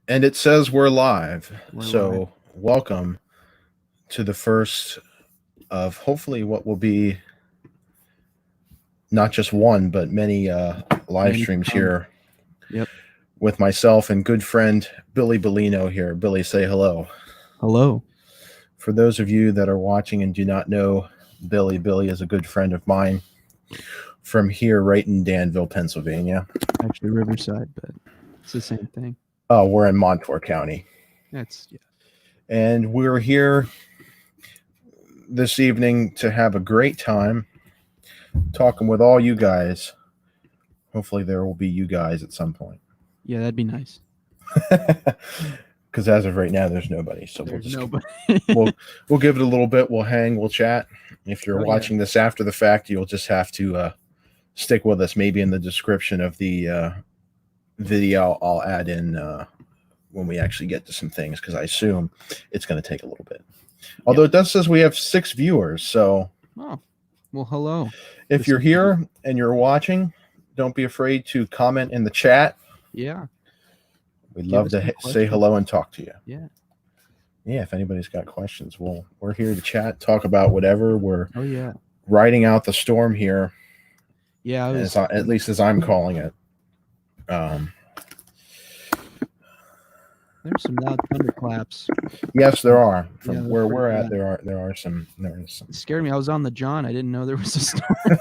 And it says we're live. We're live. So, welcome to the first of hopefully what will be not just one, but many live Many to streams come. here Yep. with myself and good friend Billy Bellino here. Billy, say hello. Hello. For those of you that are watching and do not know Billy, Billy is a good friend of mine from here, right in Danville, Pennsylvania. Actually, Riverside, but it's the same thing. Oh, we're in Montour County. That's yeah. And we're here this evening to have a great time talking with all you guys. Hopefully, there will be you guys at some point. Yeah, that'd be nice. Because as of right now, there's nobody. So There's we'll nobody. we'll give it a little bit. We'll hang. We'll chat. If you're Oh yeah. watching this after the fact, you'll just have to stick with us. Maybe in the description of the video, I'll add in when we actually get to some things because I assume it's going to take a little bit. Although Yep. it does says we have 6 viewers, so Oh, well, hello. if This you're is- here and you're watching, don't be afraid to comment in the chat. Yeah. We'd Give love us to some say questions. hello and talk to you. Yeah. Yeah, if anybody's got questions, we're here to chat, talk about whatever. We're Oh yeah. riding out the storm here, Yeah. at least as I'm calling it. There's some loud thunderclaps. Yes, there are. From Yeah, that's where pretty we're at, bad. there are some. It scared me. I was on the John. I didn't know there was a storm.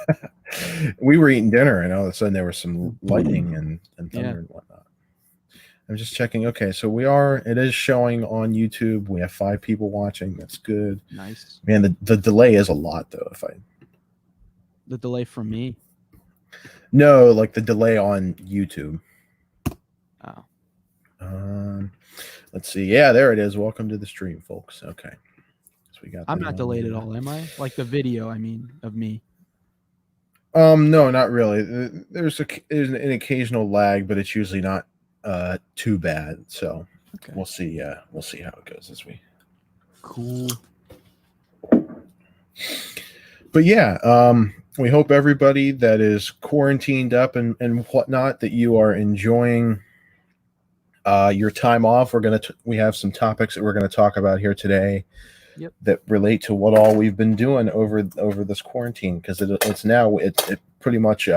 We were eating dinner, and all of a sudden there was some lightning and thunder Yeah. and whatnot. I'm just checking. Okay, so we are. It is showing on YouTube. We have 5 people watching. That's good. Nice. Man, the delay is a lot though. If I The delay from me. no, like the delay on YouTube. Oh. Let's see. Yeah, there it is. Welcome to the stream, folks. Okay, so we got. I'm that not on delayed at there. all, am I? Like the video, I mean, of me. No, not really. There's an occasional lag, but it's usually not too bad. So Okay. we'll see. We'll see how it goes as we. Cool. But yeah, we hope everybody that is quarantined up and whatnot that you are enjoying your time off. We have some topics that we're gonna talk about here today. Yep. That relate to what all we've been doing over this quarantine because it's now it pretty much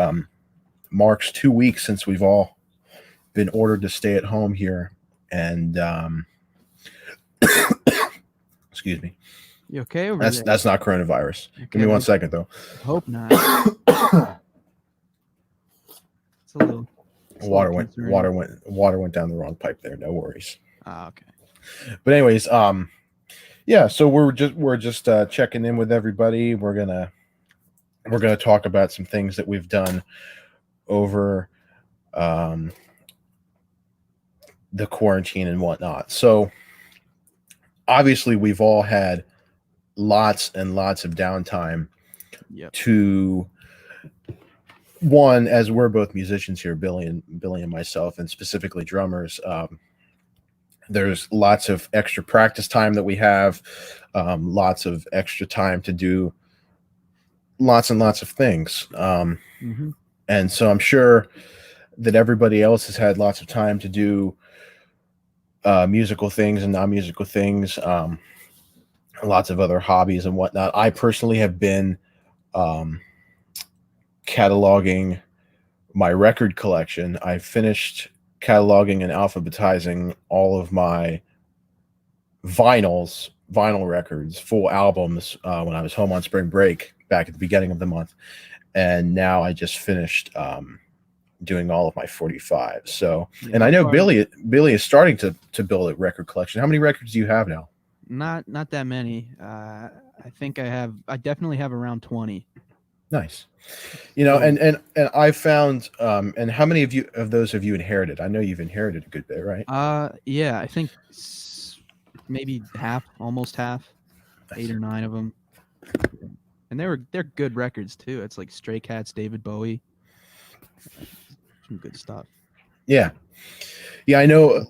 marks 2 weeks since we've all been ordered to stay at home here and excuse me. You okay over there? That's not coronavirus. Okay, Give me well, 1 second though. Hope not. It's a little. Water went down the wrong pipe there. No worries. Ah, okay. But anyways, yeah. So we're just checking in with everybody. We're gonna talk about some things that we've done over the quarantine and whatnot. So obviously, we've all had lots and lots of downtime. Yep. To one, as we're both musicians here, Billy and myself, and specifically drummers. There's lots of extra practice time that we have, lots of extra time to do lots and lots of things. Mm-hmm. And so I'm sure that everybody else has had lots of time to do musical things and non-musical things, lots of other hobbies and whatnot. I personally have been cataloging my record collection. I finished cataloging and alphabetizing all of my vinyl records, full albums when I was home on spring break back at the beginning of the month, and now I just finished doing all of my 45. So, Yeah, and I know Billy is starting to build a record collection. How many records do you have now? Not that many. I think I definitely have around 20. Nice. You know, and I found and how many of those have you inherited? I know you've inherited a good bit, right? Yeah, I think maybe half, almost half, 8 or 9 of them. And they're good records too. It's like Stray Cats, David Bowie. Some good stuff. Yeah. Yeah, I know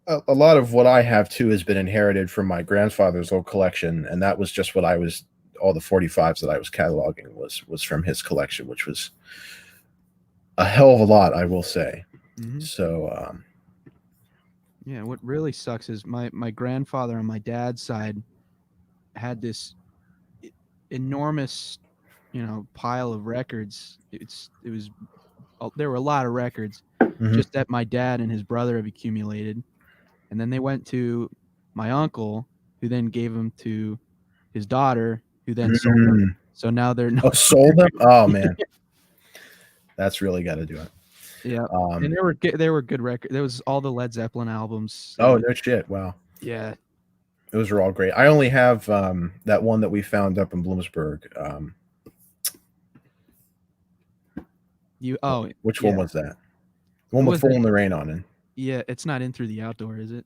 a lot of what I have too has been inherited from my grandfather's old collection, and that was just what I was all the 45s that I was cataloging was from his collection, which was a hell of a lot, I will say. Mm-hmm. So Yeah, what really sucks is my grandfather on my dad's side had this e- enormous, pile of records. It was there were a lot of records Hmm. just that my dad and his brother have accumulated, and then they went to my uncle, who then gave them to his daughter, who then sold them. Mm. So now they're no Oh, sold them? Oh man, that's really got to do it. yeah, and Um, there were good records. There was all the Led Zeppelin albums. oh no shit! Wow, Yeah, those are all great. I only have that one that we found up in Bloomsburg. you oh Which one yeah, was that? The it one with was "Full in the Rain" on it. yeah. It's not In Through the Outdoor, is it?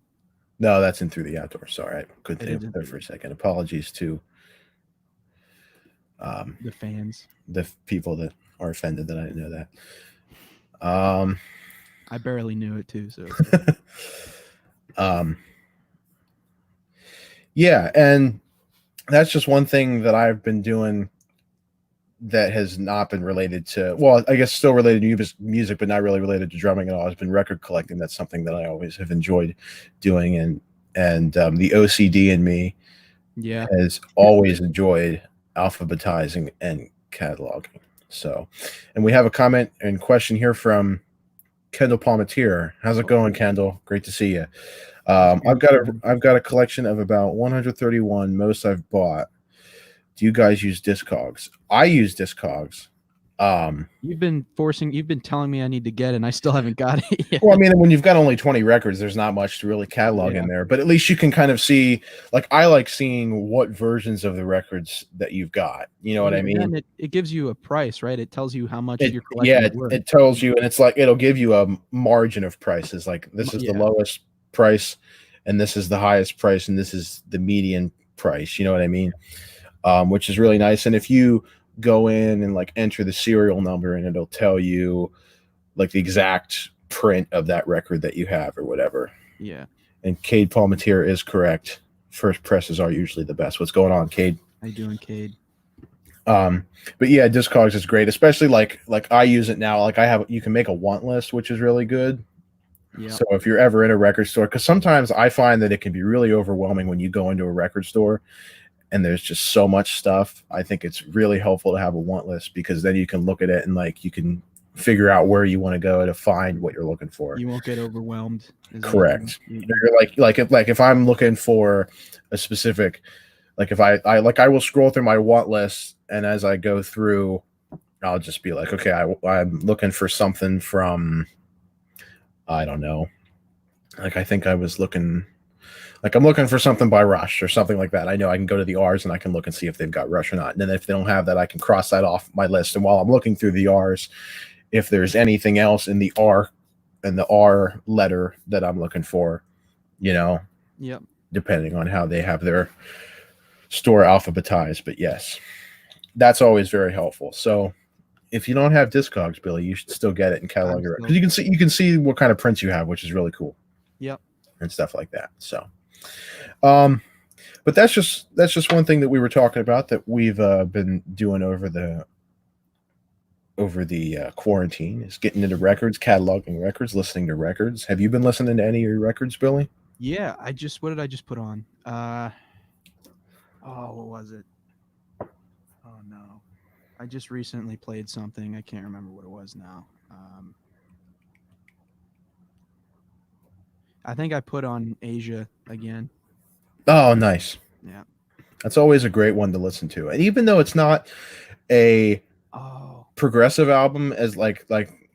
No, that's in Through the Outdoor. Sorry, I couldn't It think of isn't it there for a second. Apologies to um, the fans. the people that are offended that I didn't know that. I barely knew it too. So um, yeah, and that's just one thing that I've been doing that has not been related to, well, I guess still related to music, but not really related to drumming at all. Has been record collecting. That's something that I always have enjoyed doing, and the OCD in me yeah. has always enjoyed alphabetizing and cataloging. So, and we have a comment and question here from Kendall Palmatier. How's it going, Kendall? Great to see you. What's going on? I've got a collection of about 131. Most I've bought. Do you guys use Discogs? I use Discogs. You've been telling me I need to get it, and I still haven't got it yet. Well, I mean, when you've got only 20 records, there's not much to really catalog in Yeah. there, but at least you can kind of see, like, I like seeing what versions of the records that you've got. You know what Yeah, I and mean? then it gives you a price, right? It tells you how much It, your collection yeah, is worth. it tells you, and it's like, it'll give you a margin of prices. Like, this is the Yeah, lowest price, and this is the highest price, and this is the median price. You know what I mean? Which is really nice. And if you go in and like enter the serial number, and it'll tell you like the exact print of that record that you have or whatever. yeah. And Cade Palmatier is correct. First presses are usually the best. What's going on, Cade? How you doing, Cade? But yeah, Discogs is great, especially like I use it now. Like you can make a want list, which is really good. Yeah, So if you're ever in a record store, because sometimes I find that it can be really overwhelming when you go into a record store and there's just so much stuff. I think it's really helpful to have a want list because then you can look at it and like you can figure out where you want to go to find what you're looking for. you won't get overwhelmed. Correct. You're like if I'm looking for a specific, like if I will scroll through my want list, and as I go through, I'll just be like, okay, I'm looking for something from, I don't know, like I think I was looking, like I'm looking for something by Rush or something like that. I know I can go to the R's and I can look and see if they've got Rush or not. And then if they don't have that, I can cross that off my list. And while I'm looking through the R's, if there's anything else in the R letter that I'm looking for, Yep. depending on how they have their store alphabetized. But yes, that's always very helpful. So if you don't have Discogs, Billy, you should still get it and catalog it because you can see what kind of prints you have, which is really cool. Yep. And stuff like that. So, but that's just one thing that we were talking about that we've been doing over the quarantine is getting into records, cataloging records, listening to records. Have you been listening to any of your records, Billy? Yeah, what did I just put on? What was it? Oh no. I just recently played something. I can't remember what it was now. I think I put on Asia again. Oh, nice. Yeah. That's always a great one to listen to. And even though it's not a progressive album, as like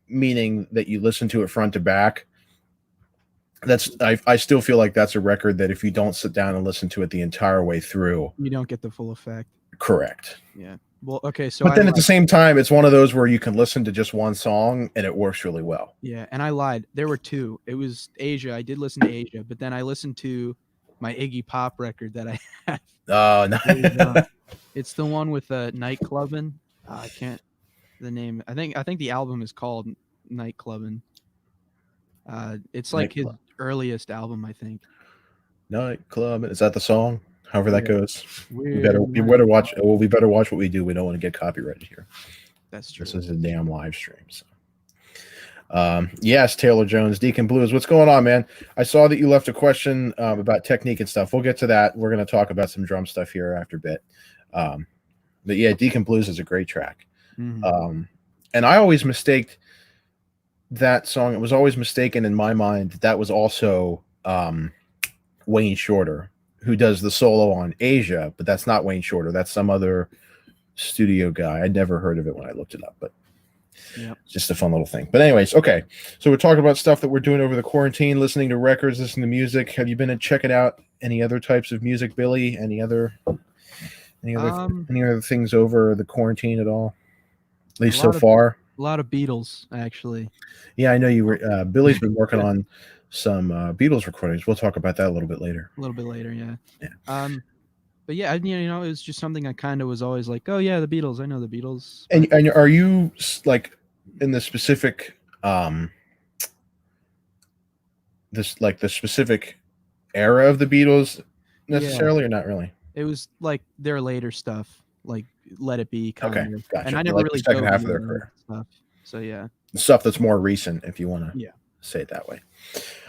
meaning that you listen to it front to back, I still feel like that's a record that if you don't sit down and listen to it the entire way through, you don't get the full effect. Correct. Yeah. Well, okay, so but then at the same time, it's one of those where you can listen to just one song and it works really well. Yeah, and I lied. There were two. It was Asia. I did listen to Asia, but then I listened to my Iggy Pop record that I have. Oh, no. It's the one with Nightclubbin'. I can't the name. I think the album is called Nightclubbin'. It's like his earliest album, I think. Nightclub. Is that the song? However that goes. We better watch. Well, we better watch what we do. We don't want to get copyrighted here. That's true. This is a damn live stream. So. Yes, Taylor Jones, Deacon Blues. What's going on, man? I saw that you left a question about technique and stuff. We'll get to that. We're going to talk about some drum stuff here after a bit. But yeah, Deacon Blues is a great track. And I always mistaked that song. It was always mistaken in my mind that was also Wayne Shorter, who does the solo on Asia, but that's not Wayne Shorter. That's some other studio guy. I'd never heard of it when I looked it up, but it's just a fun little thing. But anyways, okay. So we're talking about stuff that we're doing over the quarantine, listening to records, listening to music. Have you been checking out any other types of music, Billy? Any other things over the quarantine at all? At least so far? A lot of Beatles, actually. Yeah, I know you were. Billy's been working on some Beatles recordings. We'll talk about that a little bit later. Yeah. But yeah, it was just something I kind of was always like, oh yeah, the Beatles. I know the Beatles. And are you like in the specific the specific era of the Beatles necessarily, or not really? It was like their later stuff, like Let It Be, kind of. Gotcha. And I never like really the second half of their career stuff. So yeah, the stuff that's more recent, if you want to say it that way.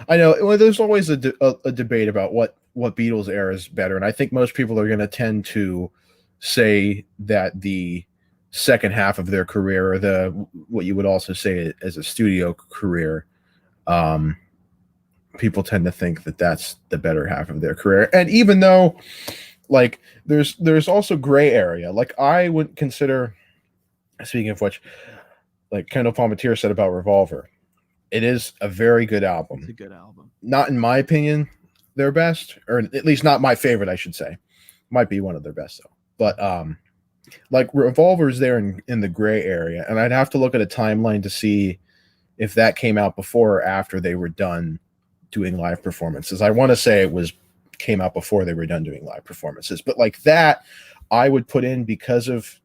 I know. Well, there's always a debate about what Beatles era is better, and I think most people are going to tend to say that the second half of their career, or what you would also say as a studio career, people tend to think that that's the better half of their career. And even though, like, there's also gray area. Like, I would consider, speaking of which, like Kendall Palmatier said about Revolver, it is a very good album. It's a good album. Not in my opinion their best, or at least not my favorite, I should say. Might be one of their best though. But like Revolver's there in the gray area, and I'd have to look at a timeline to see if that came out before or after they were done doing live performances. I want to say it came out before they were done doing live performances, but like that I would put in because of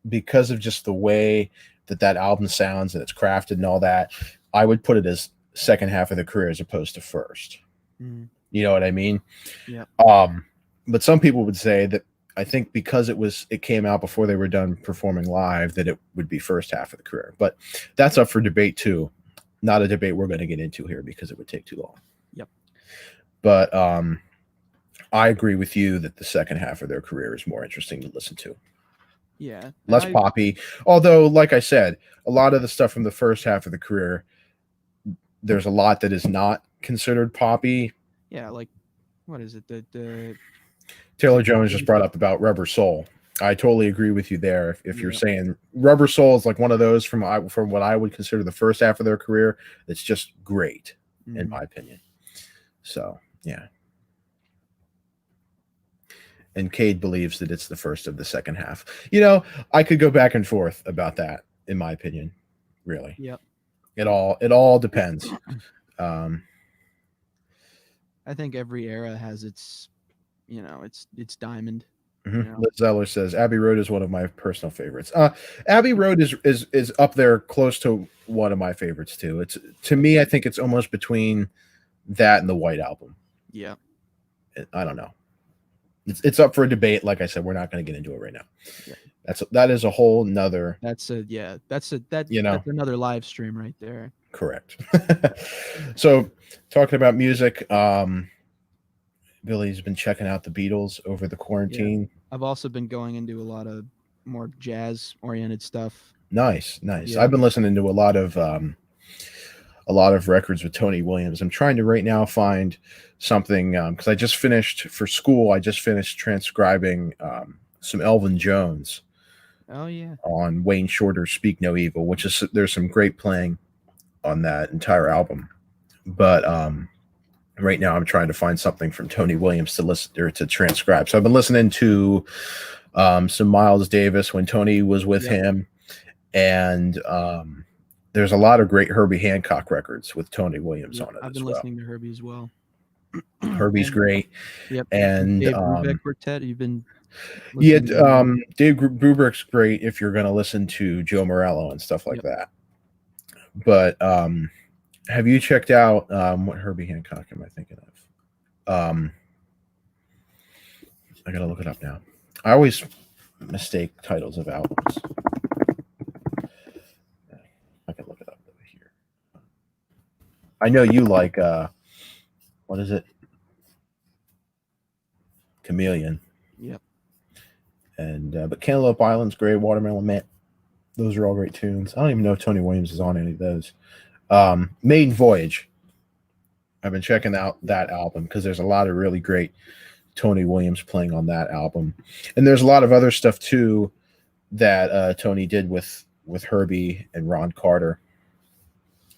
just the way that album sounds and it's crafted and all that. I would put it as second half of the career as opposed to first. You know what I mean? Yeah. But some people would say that I think because it came out before they were done performing live, that it would be first half of the career. But that's up for debate too. Not a debate we're going to get into here because it would take too long. Yep. But I agree with you that the second half of their career is more interesting to listen to. Yeah. Less poppy. Although, like I said, a lot of the stuff from the first half of the career, there's a lot that is not considered poppy. Yeah, like, what is it? The Taylor Jones just brought up about Rubber Soul. I totally agree with you there. If you're saying Rubber Soul is like one of those from what I would consider the first half of their career, that's just great, in my opinion. So, yeah. And Cade believes that it's the first of the second half. I could go back and forth about that, in my opinion, really. Yep. It all depends. I think every era has its diamond. Liz Zeller says Abbey Road is one of my personal favorites. Abbey Road is up there close to one of my favorites too. It's, to me, I think it's almost between that and the White Album. Yeah. I don't know. It's up for a debate. Like I said, we're not going to get into it right now. Yeah. That is a whole nother. That's another live stream right there. Correct. So, talking about music, Billy's been checking out the Beatles over the quarantine. Yeah. I've also been going into a lot of more jazz-oriented stuff. Nice. Yeah. I've been listening to a lot of records with Tony Williams. I'm trying to right now find something because I just finished for school. I just finished transcribing some Elvin Jones. Oh yeah. On Wayne Shorter's "Speak No Evil," which is there's some great playing on that entire album. But right now I'm trying to find something from Tony Williams to listen or to transcribe. So I've been listening to some Miles Davis when Tony was with him, and there's a lot of great Herbie Hancock records with Tony Williams on it. I've been listening to Herbie as well. Herbie's great. Yep. And Dave Brubeck Quartet. You've been. Dave Brubeck's great if you're going to listen to Joe Morello and stuff like that. But have you checked out what Herbie Hancock am I thinking of? I got to look it up now. I always mistake titles of albums. I can look it up I know you like what is it? Chameleon. Yep. And but Cantaloupe Island's great. Watermelon Man. Those are all great tunes. I don't even know if Tony Williams is on any of those. Maiden Voyage. I've been checking out that album because there's a lot of really great Tony Williams playing on that album, and there's a lot of other stuff too that Tony did with Herbie and Ron Carter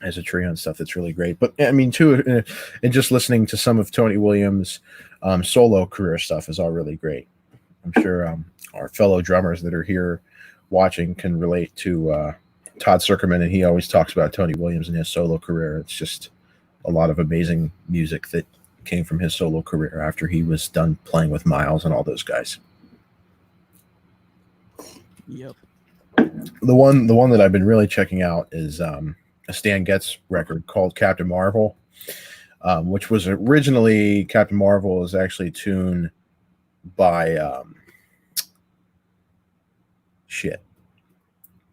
as a trio and stuff. That's really great. But I mean, too, and just listening to some of Tony Williams' solo career stuff is all really great. I'm sure our fellow drummers that are here watching can relate to Todd Zuckerman, and he always talks about Tony Williams and his solo career. It's just a lot of amazing music that came from his solo career after he was done playing with Miles and all those guys. Yep. The one that I've been really checking out is a Stan Getz record called Captain Marvel, which was originally Captain Marvel is actually a tune by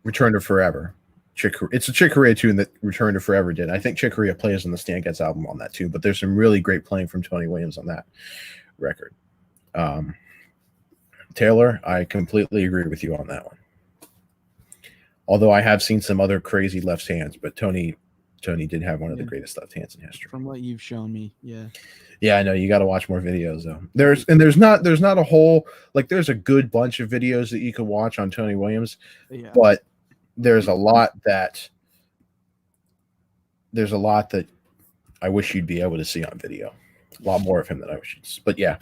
Return to Forever. It's a Chick Corea tune that Return to Forever did. I think Chick Corea plays on the Stan Getz album on that too, but there's some really great playing from Tony Williams on that record. Taylor, I completely agree with you on that one. Although I have seen some other crazy left hands, but Tony did have one of the greatest left hands in history. From what you've shown me, yeah. Yeah, I know you got to watch more videos though. There's not a whole like there's a good bunch of videos that you can watch on Tony Williams, but there's a lot that I wish you'd be able to see on video. A lot more of him than I wish. But yeah.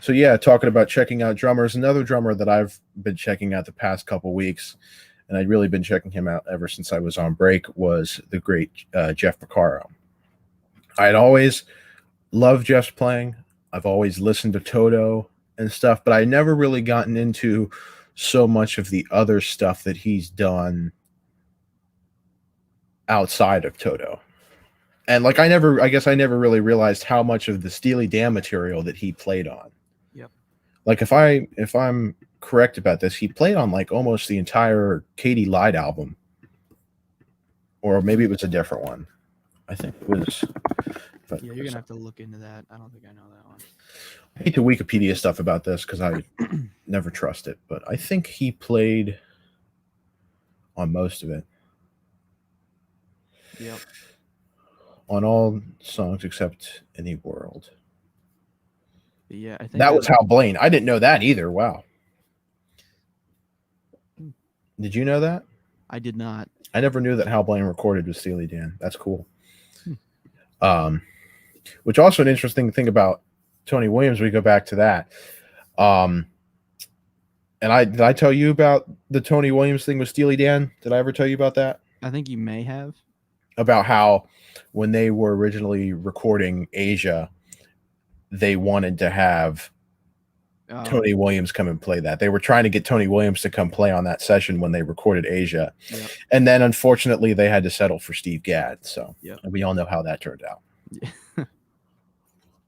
So yeah, talking about checking out drummers, another drummer that I've been checking out the past couple weeks, and I'd really been checking him out ever since I was on break, was the great Jeff Porcaro. I'd always loved Jeff's playing. I've always listened to Toto and stuff, but I never really gotten into so much of the other stuff that he's done outside of Toto. And like I guess I never really realized how much of the Steely Dan material that he played on. Yep. Like if I'm correct about this, he played on like almost the entire Katie Lied album. Or maybe it was a different one. I think it was. Yeah, you're gonna have to look into that. I don't think I know that one. I hate to Wikipedia stuff about this because I never trust it, but I think he played on most of it. Yep. On all songs except Any World. Yeah, I think that was Hal Blaine. I didn't know that either. Wow. Did you know that? I did not. I never knew that Hal Blaine recorded with Steely Dan. That's cool. Which also an interesting thing about Tony Williams, we go back to that. And did I tell you about the Tony Williams thing with Steely Dan? Did I ever tell you about that? I think you may have. About how when they were originally recording Asia, they wanted to have Tony Williams come and play that. They were trying to get Tony Williams to come play on that session when they recorded Asia. Yep. And then unfortunately they had to settle for Steve Gadd. So yep. We all know how that turned out.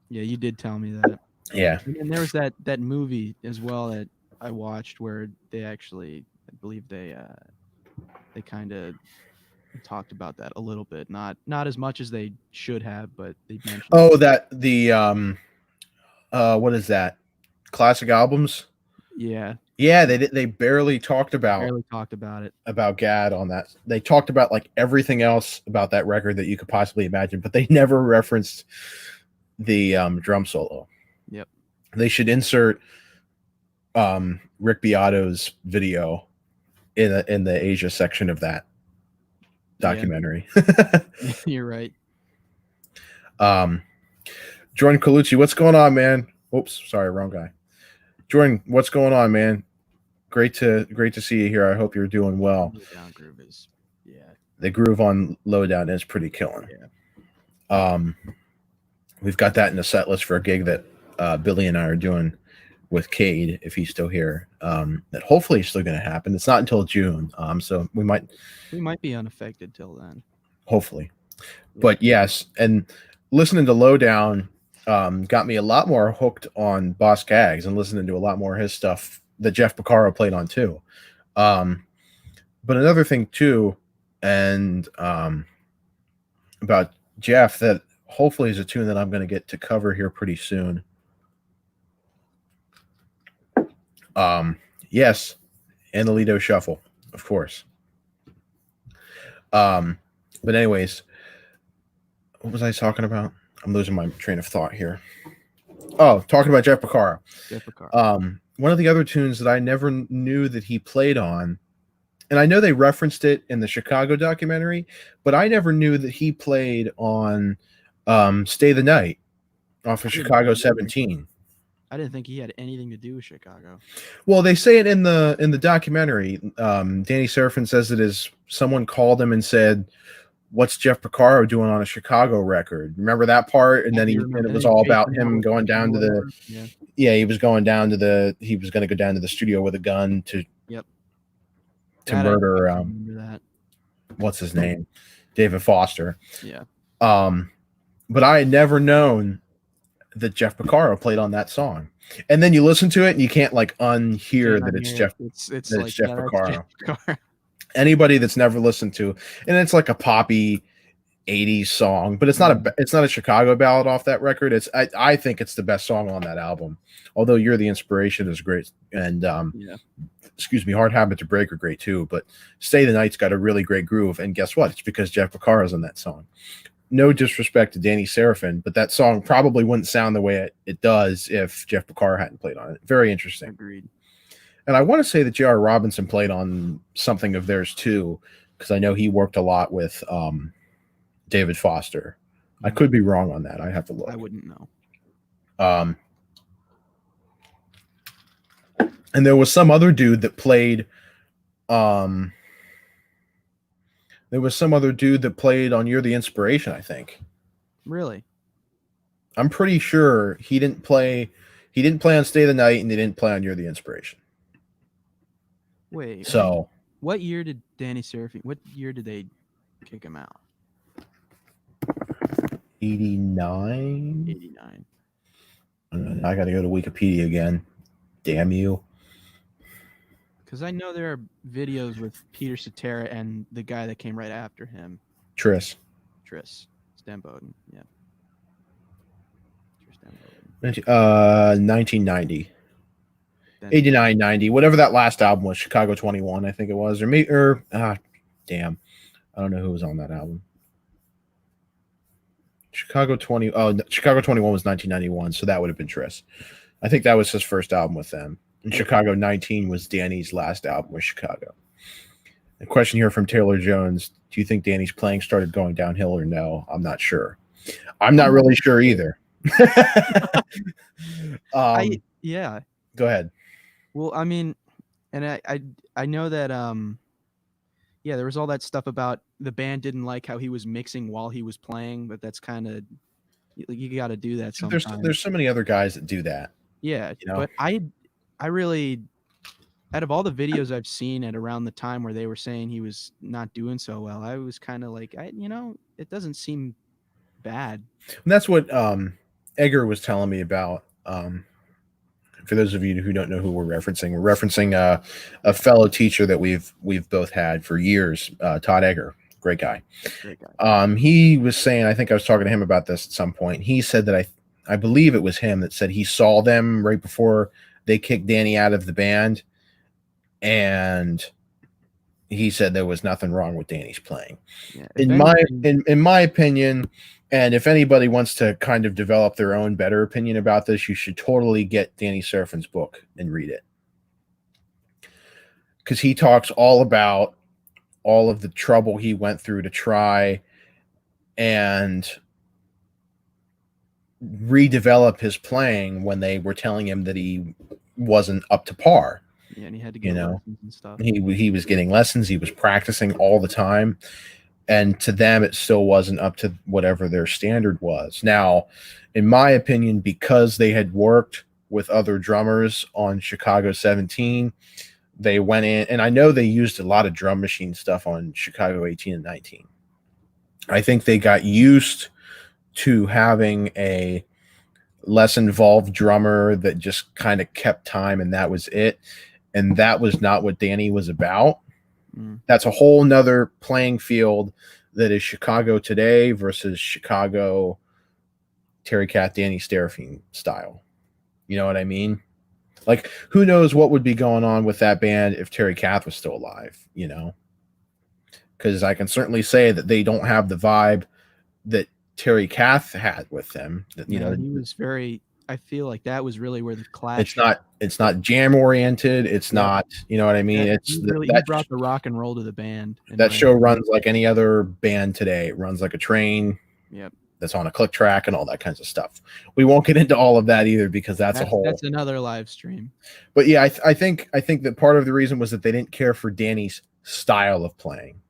Yeah, you did tell me that. Yeah. And there was that movie as well that I watched where they actually, I believe they kind of talked about that a little bit, not as much as they should have, but they mentioned. Oh, that the what is that? Classic albums? Yeah. Yeah, they barely talked about it. About Gadd on that. They talked about like everything else about that record that you could possibly imagine, but they never referenced the drum solo. Yep. They should insert Rick Beato's video in the Asia section of that documentary. Yeah. You're right. Jordan Colucci, what's going on, man? Oops, sorry, wrong guy. Jordan, what's going on, man? Great to see you here. I hope you're doing well. Lowdown groove is, yeah. The groove on Lowdown is pretty killing. Yeah. We've got that in the set list for a gig that Billy and I are doing with Cade, if he's still here. That hopefully is still going to happen. It's not until June, so we might be unaffected till then. Hopefully, yeah. But yes, and listening to Lowdown got me a lot more hooked on Boss Gags and listening to a lot more of his stuff that Jeff Porcaro played on too. But another thing too, and about Jeff that hopefully is a tune that I'm going to get to cover here pretty soon. Yes, Annalito Shuffle, of course. But anyways, what was I talking about? I'm losing my train of thought here. Oh, talking about Jeff Porcaro. Jeff Porcaro. One of the other tunes that I never knew that he played on, and I know they referenced it in the Chicago documentary, but I never knew that he played on Stay the Night off of Chicago 17. I didn't think he had anything to do with Chicago. Well, they say it in the documentary. Danny Serafin says it is someone called him and said, "What's Jeff Porcaro doing on a Chicago record?" Remember that part? And then it was all about him going down to the he was going down to he was going to go down to the studio with a gun to murder what's his name, David Foster. Yeah. But I had never known that Jeff Porcaro played on that song. And then you listen to it and you can't like unhear that it's Jeff. It's like, Jeff Porcaro. Anybody that's never listened to, and it's like a poppy 80s song, but it's not a Chicago ballad off that record. I think it's the best song on that album. Although You're the Inspiration is great, and excuse me, Hard Habit to Break are great too. But Stay the Night's got a really great groove, and guess what? It's because Jeff Porcaro's on that song. No disrespect to Danny Serafin, but that song probably wouldn't sound the way it does if Jeff Porcaro hadn't played on it. Very interesting. Agreed. And I want to say that J.R. Robinson played on something of theirs too, because I know he worked a lot with David Foster. I could be wrong on that. I have to look. I wouldn't know. And there was some other dude that played. There was some other dude that played on You're the Inspiration, I think. Really? I'm pretty sure he didn't play on Stay the Night and he didn't play on You're the Inspiration. Wait. So what year did Danny Serafin, what year did they kick him out? 89? 89. I got to go to Wikipedia again. Damn you. Because I know there are videos with Peter Cetera and the guy that came right after him. Tris Stamboden. Yeah. 1990. 89, 90. Whatever that last album was, Chicago 21, I think it was. Damn. I don't know who was on that album. Chicago 21 was 1991, so that would have been Tris. I think that was his first album with them. And Chicago 19 was Danny's last album with Chicago. A question here from Taylor Jones. Do you think Danny's playing started going downhill or no? I'm not sure. I'm not really sure either. Yeah. Go ahead. Well, I mean, and I know that there was all that stuff about the band didn't like how he was mixing while he was playing, but that's kind of you got to do that sometimes. There's so many other guys that do that. Yeah, but I really, out of all the videos I've seen at around the time where they were saying he was not doing so well, I was kind of like, it doesn't seem bad. And that's what Edgar was telling me about. For those of you who don't know who we're referencing a fellow teacher that we've both had for years, Todd Egger, great guy. He was saying, I think I was talking to him about this at some point. He said that I believe it was him that said he saw them right before they kicked Danny out of the band, and he said there was nothing wrong with Danny's playing. Yeah, in my opinion, and if anybody wants to kind of develop their own better opinion about this, you should totally get Danny Serafin's book and read it, because he talks all about all of the trouble he went through to try and redevelop his playing when they were telling him that he wasn't up to par. Yeah, and he had to get lessons and stuff. He was getting lessons. He was practicing all the time. And to them, it still wasn't up to whatever their standard was. Now, in my opinion, because they had worked with other drummers on Chicago 17, they went in, and I know they used a lot of drum machine stuff on Chicago 18 and 19. I think they got used to having a less involved drummer that just kind of kept time, and that was it. And that was not what Danny was about. That's a whole nother playing field that is Chicago today versus Chicago Terry Cat, Danny Seraphine style. You know what I mean? Like, who knows what would be going on with that band if Terry Kath was still alive, you know? Because I can certainly say that they don't have the vibe that Terry Kath had with them. You know, he was very. I feel like that was really where the clash. it's not jam oriented. It's not, you know what I mean? It's he brought the rock and roll to the band. That show runs like any other band today. It runs like a train. Yep. That's on a click track and all that kinds of stuff. We won't get into all of that either because that's another live stream. But yeah, I think that part of the reason was that they didn't care for Danny's style of playing.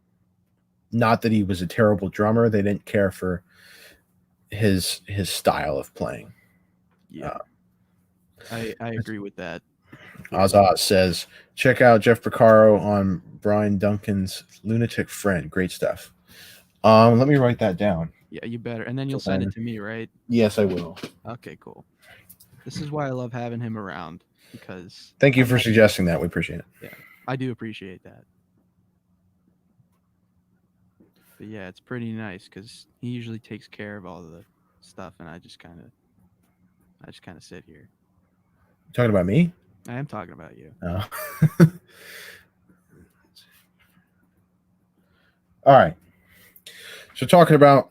Not that he was a terrible drummer. They didn't care for his style of playing. Yeah, I agree with that. Oz says, check out Jeff Porcaro on Brian Duncan's Lunatic Friend. Great stuff. Let me write that down. Yeah, you better. And then you'll send it to me, right? Yes, I will. Okay, cool. This is why I love having him around, because... Thank you for suggesting that. We appreciate it. Yeah, I do appreciate that. But yeah, it's pretty nice because he usually takes care of all the stuff, and I just kind of sit here. Talking about me? I am talking about you. Oh. All right. So talking about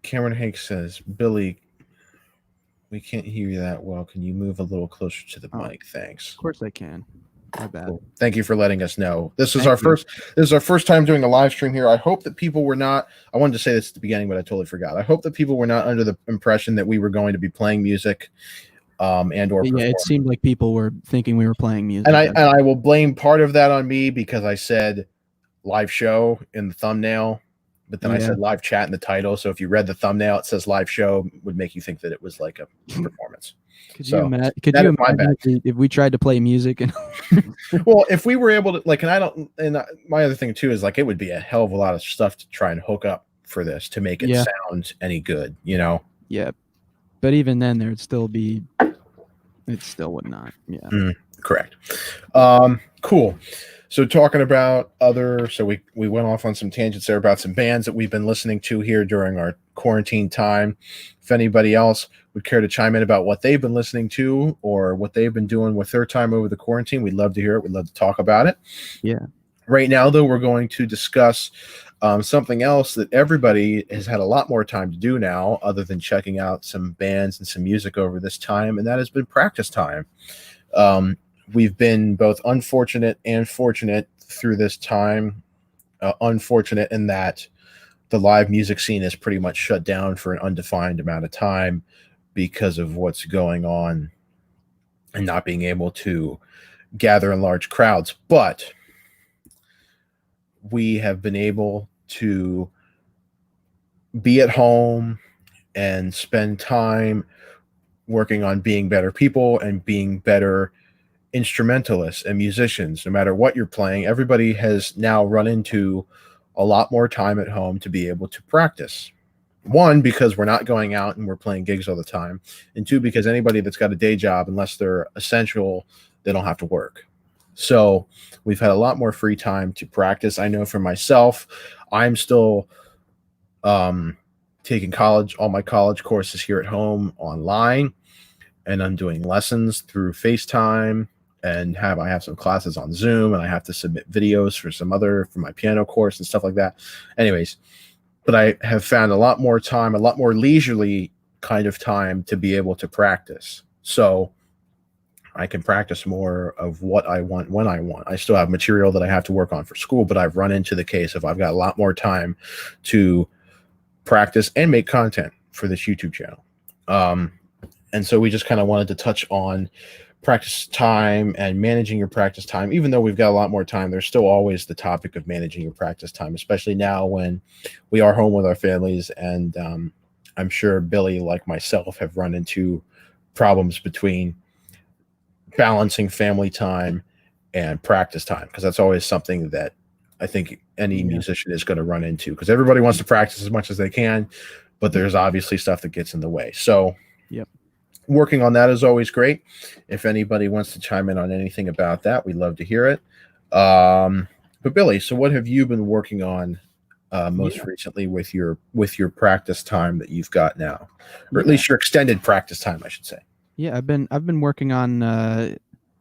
Cameron Hanks says, Billy, we can't hear you that well. Can you move a little closer to the mic? Thanks. Of course I can. My bad. Cool. Thank you for letting us know. This is our first time doing a live stream here. I hope that people were not, I wanted to say this at the beginning, but I totally forgot. I hope that people were not under the impression that we were going to be playing music and or yeah, it seemed like people were thinking we were playing music. And I will blame part of that on me because I said live show in the thumbnail, but then I said live chat in the title. So if you read the thumbnail, it says live show, would make you think that it was like a performance. Could you imagine if we tried to play music? And well, if we were able to, like, and my other thing too is like, it would be a hell of a lot of stuff to try and hook up for this to make it sound any good, you know? Yeah. But even then it still would not. Yeah. Correct. Cool. So talking about we went off on some tangents there about some bands that we've been listening to here during our quarantine time. If anybody else would care to chime in about what they've been listening to or what they've been doing with their time over the quarantine, we'd love to hear it. We'd love to talk about it. Yeah. Right now, though, we're going to discuss something else that everybody has had a lot more time to do now, other than checking out some bands and some music over this time, and that has been practice time. We've been both unfortunate and fortunate through this time. Unfortunate in that the live music scene is pretty much shut down for an undefined amount of time because of what's going on and not being able to gather in large crowds. But we have been able to be at home and spend time working on being better people and being better instrumentalists and musicians. No matter what you're playing, everybody has now run into a lot more time at home to be able to practice. One, because we're not going out and we're playing gigs all the time. And two, because anybody that's got a day job, unless they're essential, they don't have to work. So we've had a lot more free time to practice. I know for myself, I'm still taking all my college courses here at home online, and I'm doing lessons through FaceTime, and I have some classes on Zoom, and I have to submit videos for my piano course and stuff like that. Anyways, but I have found a lot more time, a lot more leisurely kind of time to be able to practice. So I can practice more of what I want when I want. I still have material that I have to work on for school, but I've run into the case of I've got a lot more time to practice and make content for this YouTube channel. And so we just kind of wanted to touch on practice time and managing your practice time. Even though we've got a lot more time, there's still always the topic of managing your practice time, especially now when we are home with our families. And I'm sure Billy, like myself, have run into problems between balancing family time and practice time, because that's always something that I think any musician is going to run into, because everybody wants to practice as much as they can, but there's obviously stuff that gets in the way. So working on that is always great. If anybody wants to chime in on anything about that, we'd love to hear it. But Billy, so what have you been working on most Yeah, recently with your practice time that you've got now, or at yeah, least your extended practice time, I should say? yeah. I've been working on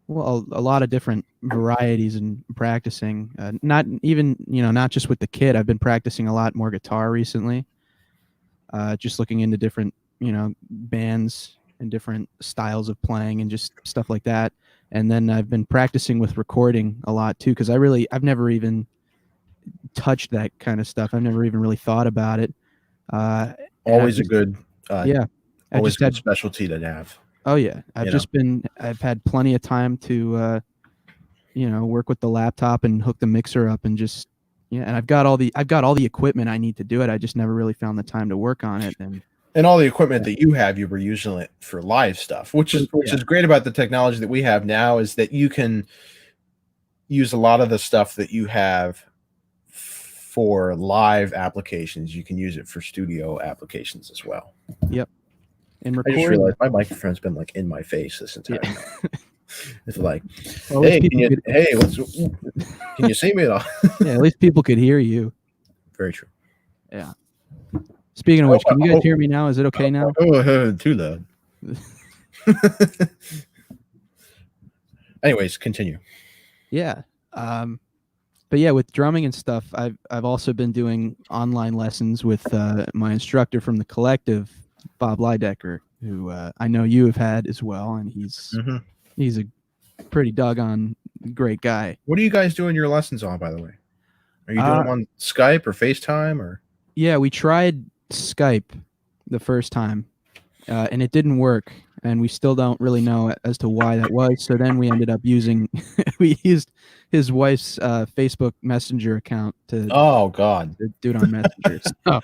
well a lot of different varieties and practicing. Not even not just with the kid. I've been practicing a lot more guitar recently. Just looking into different bands and different styles of playing and just stuff like that. And then I've been practicing with recording a lot too because I've never even touched that kind of stuff. I've never even really thought about it. And I've Always a just good, uh, yeah, I always just a good had specialty to have. oh yeah, You know. I've had plenty of time to work with the laptop and hook the mixer up and just yeah, and I've got all the equipment I need to do it. I just never really found the time to work on it and And all the equipment that you have, you were using it for live stuff, which yeah, is great about the technology that we have now is that you can use a lot of the stuff that you have for live applications. You can use it for studio applications as well. yep. And I just recording realized my microphone's been like in my face this entire yeah. time. It's like, Well, at least hey, people could can you see me at all? yeah, at least people could hear you. Very true. Yeah. Speaking of which, can you guys hear me now? Is it okay now? Too loud. Anyways, continue. Yeah. But yeah, with drumming and stuff, I've also been doing online lessons with my instructor from the collective, Bob Lydecker, who I know you have had as well, and Mm-hmm. he's a pretty doggone great guy. What are you guys doing your lessons on, by the way? Are you doing Uh, them on Skype or FaceTime or? yeah, we tried Skype the first time, and it didn't work, and we still don't really know as to why that was. So then we ended up using we used his wife's Facebook Messenger account to Oh God, do it on Messenger. So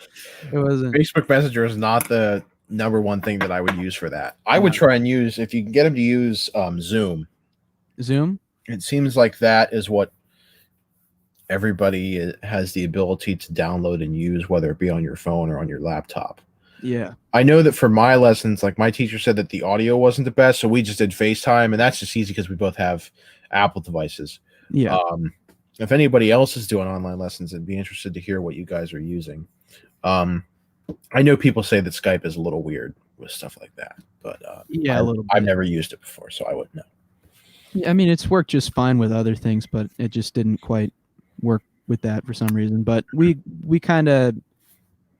it wasn't Facebook Messenger is not the number one thing that I would use for that. I would no. try and use if you can get them to use Zoom. Zoom. It seems like that is what everybody has the ability to download and use, whether it be on your phone or on your laptop. Yeah. I know that for my lessons, like my teacher said that the audio wasn't the best, so we just did FaceTime, and that's just easy because we both have Apple devices. Yeah. If anybody else is doing online lessons, I'd be interested to hear what you guys are using. I know people say that Skype is a little weird with stuff like that, but Yeah, a little bit. I've never used it before, so I wouldn't know. Yeah, I mean, it's worked just fine with other things, but it just didn't quite work with that for some reason. But we kind of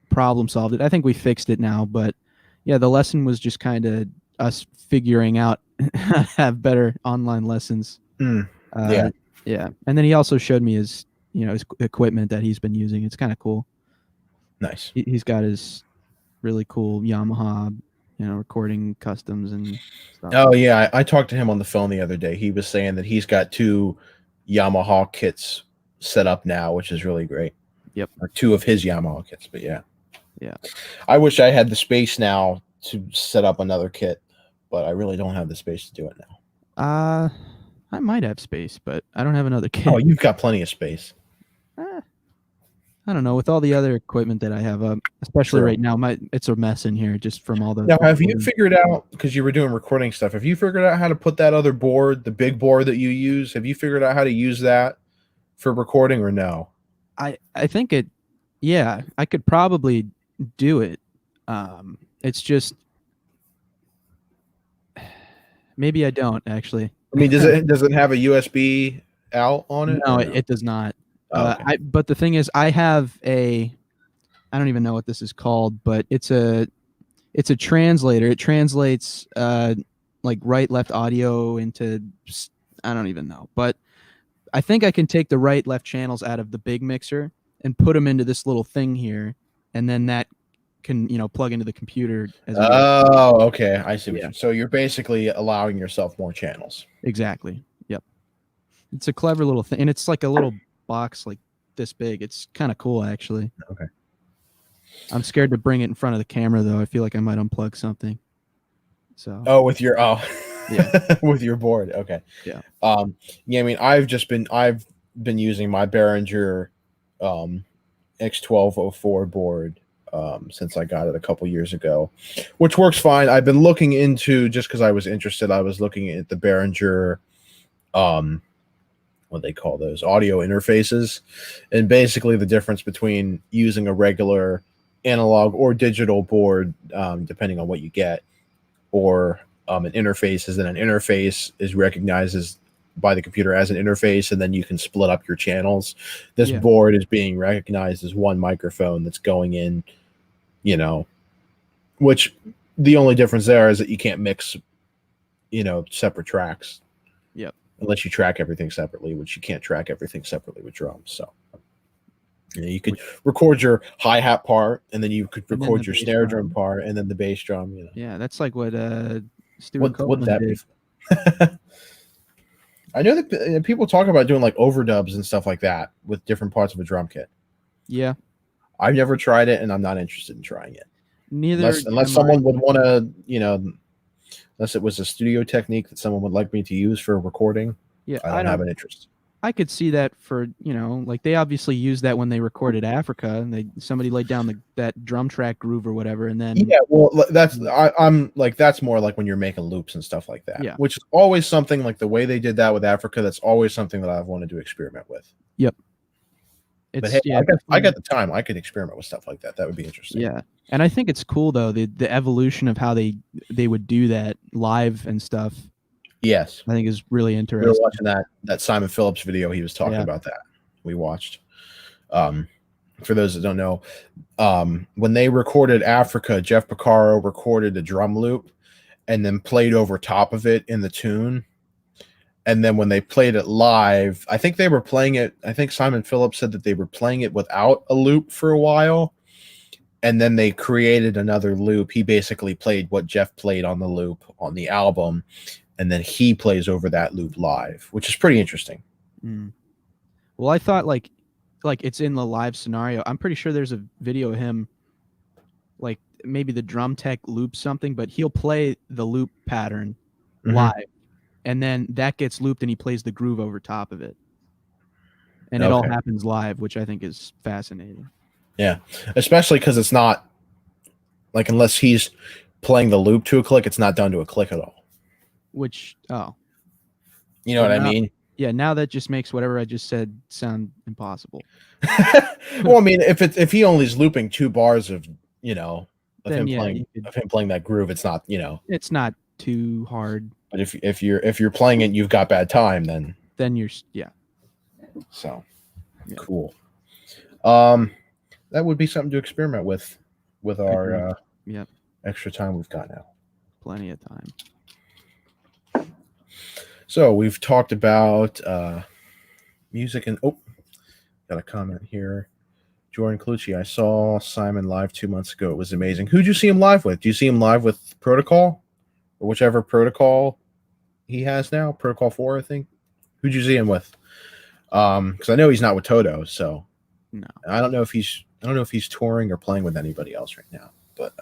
problem solved it. I think we fixed it now. But yeah, the lesson was just kind of us figuring out how to have better online lessons. Yeah. Yeah. And then he also showed me his his equipment that he's been using. It's kind of cool. Nice. He's got his really cool Yamaha, recording customs and stuff. Oh yeah, I talked to him on the phone the other day. He was saying that he's got 2 Yamaha kits set up now, which is really great. Yep. Or 2 of his Yamaha kits, but yeah. Yeah. I wish I had the space now to set up another kit, but I really don't have the space to do it now. I might have space, but I don't have another kit. Oh, you've got plenty of space. I don't know. With all the other equipment that I have, especially True. right now, it's a mess in here just from all the. Now, have you figured out, because you were doing recording stuff, have you figured out how to put that other board, the big board that you use, have you figured out how to use that for recording or no? I think it. Yeah, I could probably do it. It's just maybe I don't actually. I mean, does it have a USB out on it? No, or it does not. Oh, okay. But the thing is, I have I don't even know what this is called, but it's a translator. It translates like right left audio into I don't even know, but I think I can take the right left channels out of the big mixer and put them into this little thing here, and then that can plug into the computer as a Oh, okay. I see. Yeah. So you're basically allowing yourself more channels. Exactly. Yep. It's a clever little thing, and it's like a little box like this big. It's kind of cool, actually. Okay. I'm scared to bring it in front of the camera, though. I feel like I might unplug something. So. Oh, with your Yeah. with your board. Okay. Yeah. Yeah. I mean, I've been using my Behringer X1204 board since I got it a couple years ago, which works fine. I've been looking into, just because I was interested, I was looking at the Behringer what they call those audio interfaces, and basically the difference between using a regular analog or digital board, depending on what you get, or an interface is that an interface is recognized as by the computer as an interface, and then you can split up your channels. This Yeah. board is being recognized as one microphone that's going in, which the only difference there is that you can't mix, separate tracks. Yep. Unless you track everything separately, which you can't track everything separately with drums. So you could record your hi-hat part, and then you could record your snare drum part, and then the bass drum. Yeah, that's like what Stuart What would that did. be? I know that people talk about doing like overdubs and stuff like that with different parts of a drum kit. Yeah. I've never tried it, and I'm not interested in trying it. Neither unless someone would want to, unless it was a studio technique that someone would like me to use for recording. Yeah, I don't have an interest. I could see that for, like they obviously used that when they recorded Africa, and somebody laid down that drum track groove or whatever, and then I'm like, that's more like when you're making loops and stuff like that. Yeah. Which is always something like the way they did that with Africa. That's always something that I've wanted to experiment with. Yep. But hey, I got the time. I could experiment with stuff like that. That would be interesting. Yeah. And I think it's cool though, the evolution of how they would do that live and stuff. Yes. I think is really interesting. We were watching that Simon Phillips video. He was talking about that. We watched. For those that don't know, when they recorded Africa, Jeff Porcaro recorded a drum loop and then played over top of it in the tune. And then when they played it live, I think they were playing it. I think Simon Phillips said that they were playing it without a loop for a while. And then they created another loop. He basically played what Jeff played on the loop on the album. And then he plays over that loop live, which is pretty interesting. Mm. Well, I thought like it's in the live scenario. I'm pretty sure there's a video of him, like maybe the drum tech loops something, but he'll play the loop pattern live. And then that gets looped and he plays the groove over top of it. And it all happens live, which I think is fascinating. Yeah. Especially because it's not like, unless he's playing the loop to a click, it's not done to a click at all. Which, you know what I mean? Yeah. Now that just makes whatever I just said sound impossible. Well, I mean, if he only is looping 2 bars of, him playing that groove, it's not, it's not too hard. But if you're playing it, you've got bad time, then you're So cool. That would be something to experiment with our extra time we've got now. Plenty of time. So we've talked about music and got a comment here. Jordan Clucci, I saw Simon live 2 months ago. It was amazing. Who'd you see him live with? Do you see him live with Protocol? Or whichever protocol he has now, Protocol 4, I think. Who'd you see him with? Because I know he's not with Toto, so no. I don't know if he's touring or playing with anybody else right now. But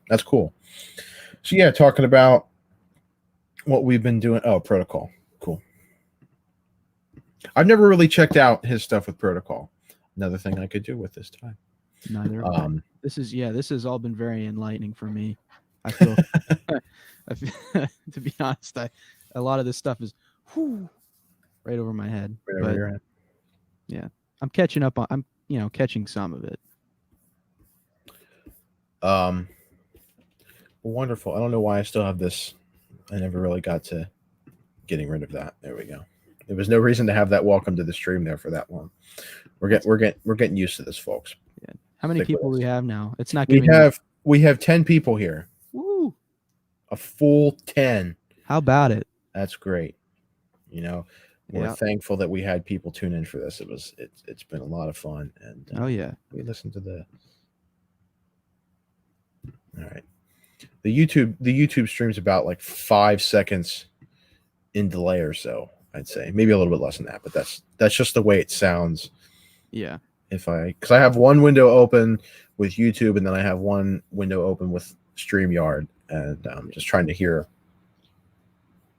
that's cool. So yeah, talking about what we've been doing. Oh, Protocol. Cool. I've never really checked out his stuff with Protocol. Another thing I could do with this time. Neither. This has all been very enlightening for me. I feel, to be honest, a lot of this stuff is right over my head. Right over your head. Yeah, I'm catching up on. I'm catching some of it. Well, wonderful. I don't know why I still have this. I never really got to getting rid of that. There we go. There was no reason to have that welcome to the stream there for that long. We're getting used to this, folks. Yeah. How many people do we have now? It's not. We have 10 people here. Woo! A full 10. How about it? That's great. We're thankful that we had people tune in for this. It's been a lot of fun. And we listened to the. All right. The YouTube stream's about like 5 seconds in delay or so, I'd say. Maybe a little bit less than that, but that's just the way it sounds. Yeah. Because I have one window open with YouTube and then I have one window open with StreamYard, and I'm just trying to hear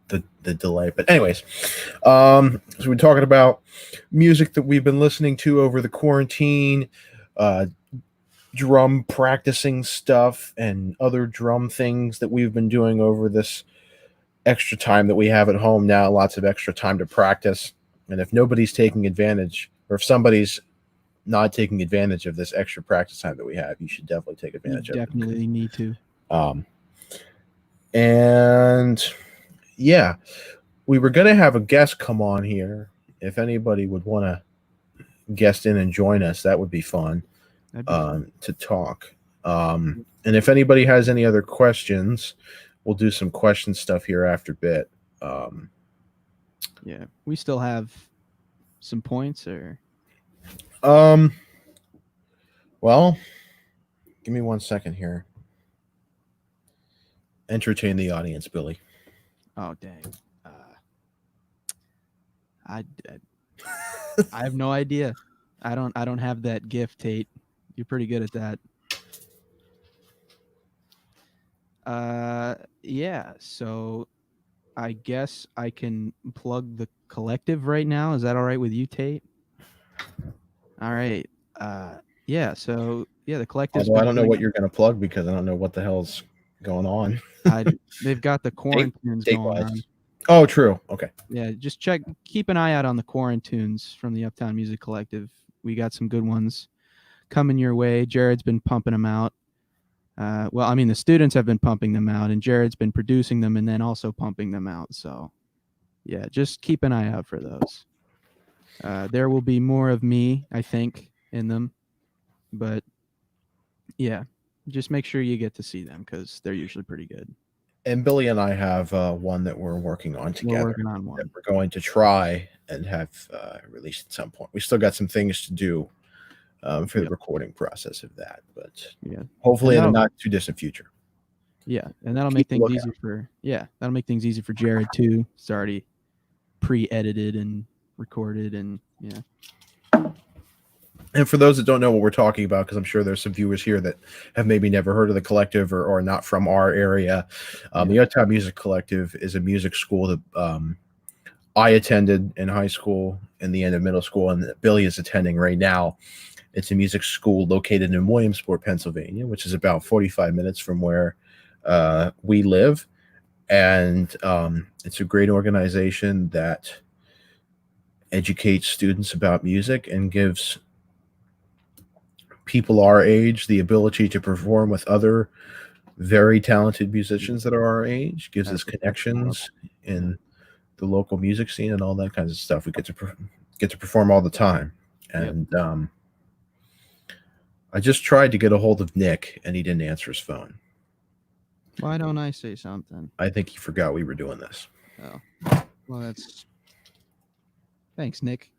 the delay. But anyways, so we're talking about music that we've been listening to over the quarantine, drum practicing stuff, and other drum things that we've been doing over this extra time that we have at home now. Lots of extra time to practice. And if nobody's taking advantage, or if somebody's not taking advantage of this extra practice time that we have, you should definitely take You advantage of it. definitely need to. And yeah, we were going to have a guest come on here. If anybody would want to guest in and join us, that would be fun to talk. And if anybody has any other questions, we'll do some question stuff here after a bit. Yeah, we still have some points, or well, give me 1 second here. Entertain the audience, Billy. oh dang, I have no idea. I don't have that gift, Tate. You're pretty good at that. Yeah. So I guess I can plug the collective right now. Is that all right with you, Tate? All right. Yeah. So yeah, the collective. Although I don't know what you're going to plug because I don't know what the hell's going on. They've got the quarantines going on. Oh, true. Okay. Yeah, just keep an eye out on the quarantines from the Uptown Music Collective. We got some good ones coming your way. Jared's been pumping them out. Well, I mean, the students have been pumping them out, and Jared's been producing them and then also pumping them out. So, yeah, just keep an eye out for those. There will be more of me, I think, in them. But, yeah, just make sure you get to see them because they're usually pretty good. And Billy and I have one that we're working on together. We're working on one that we're going to try and have released at some point. We still got some things to do for the recording process of that, but hopefully in the not too distant future. Yeah, and that'll make things easy for Jared too. It's already pre-edited and recorded, and And for those that don't know what we're talking about, because I'm sure there's some viewers here that have maybe never heard of the collective or not from our area, the Utah Music Collective is a music school that I attended in high school and the end of middle school, and that Billy is attending right now. It's a music school located in Williamsport, Pennsylvania, which is about 45 minutes from where we live. And it's a great organization that educates students about music and gives people our age the ability to perform with other very talented musicians that are our age, gives us connections in the local music scene and all that kinds of stuff. We get to perform all the time. And I just tried to get a hold of Nick and he didn't answer his phone. Why don't I say something? I think he forgot we were doing this. Oh, well, thanks, Nick.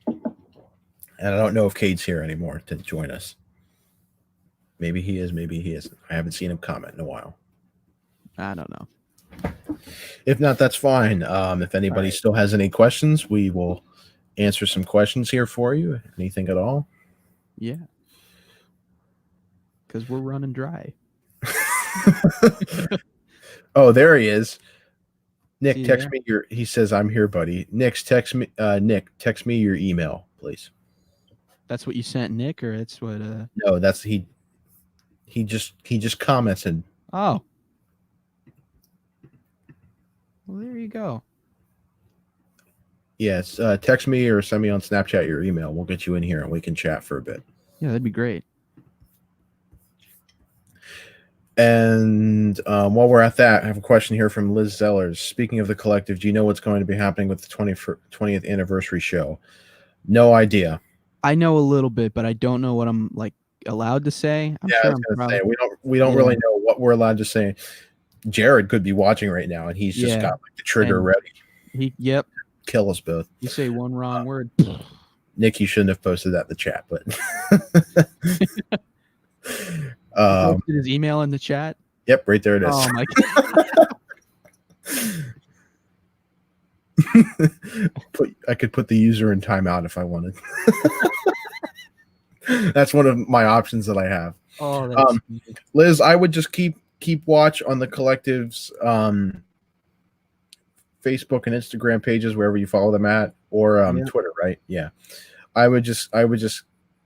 And I don't know if Cade's here anymore to join us. Maybe he is, maybe he isn't. I haven't seen him comment in a while. I don't know. If not, that's fine. If anybody still has any questions, we will answer some questions here for you. Anything at all? Yeah. Because we're running dry. Oh, there he is. Nick, text me he says, I'm here, buddy. Nick, text me your email, please. That's what you sent Nick, or it's what No, that's he just commented. Oh. Well, there you go. Yes, text me or send me on Snapchat your email. We'll get you in here and we can chat for a bit. Yeah, that'd be great. And while we're at that, I have a question here from Liz Zellers. Speaking of the collective, do you know what's going to be happening with the 20th anniversary show? No idea. I know a little bit, but I don't know what I'm allowed to say. I was going to say we don't really know what we're allowed to say. Jared could be watching right now, and he's just got the trigger ready. Kill us both. You say one wrong word. Nick, you shouldn't have posted that in the chat, but posted his email in the chat. Yep, right there it is. Oh my god. I could put the user in timeout if I wanted. That's one of my options that I have. Oh, that's Liz, I would just keep watch on the collective's Facebook and Instagram pages, wherever you follow them at, or Twitter, right? Yeah. I would just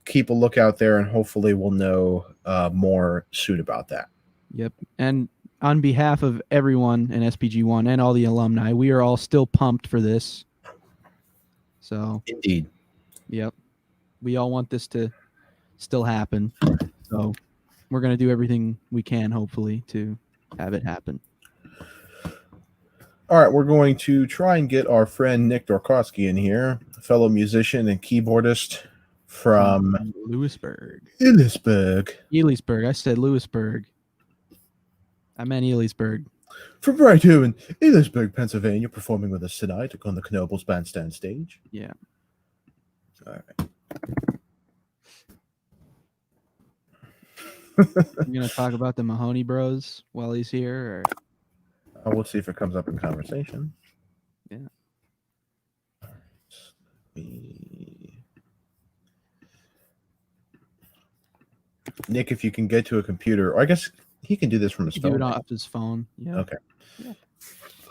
keep a lookout there, and hopefully we'll know more soon about that. Yep. And on behalf of everyone in SPG1 and all the alumni, we are all still pumped for this. So, Indeed. yep, we all want this to still happen. So, we're gonna do everything we can, hopefully, to have it happen. All right, we're going to try and get our friend Nick Dorkowski in here, a fellow musician and keyboardist from Lewisburg. Ellisburg. I said Lewisburg. I meant Ellisburg. From right here in Ellisburg, Pennsylvania, performing with us tonight on the Knoebels Bandstand stage. Yeah. All right. We're gonna talk about the Mahoney Bros while he's here, or We'll see if it comes up in conversation. Yeah. Nick, if you can get to a computer, or I guess he can do this from his phone. Do it off his phone. Yeah. Okay. Yeah.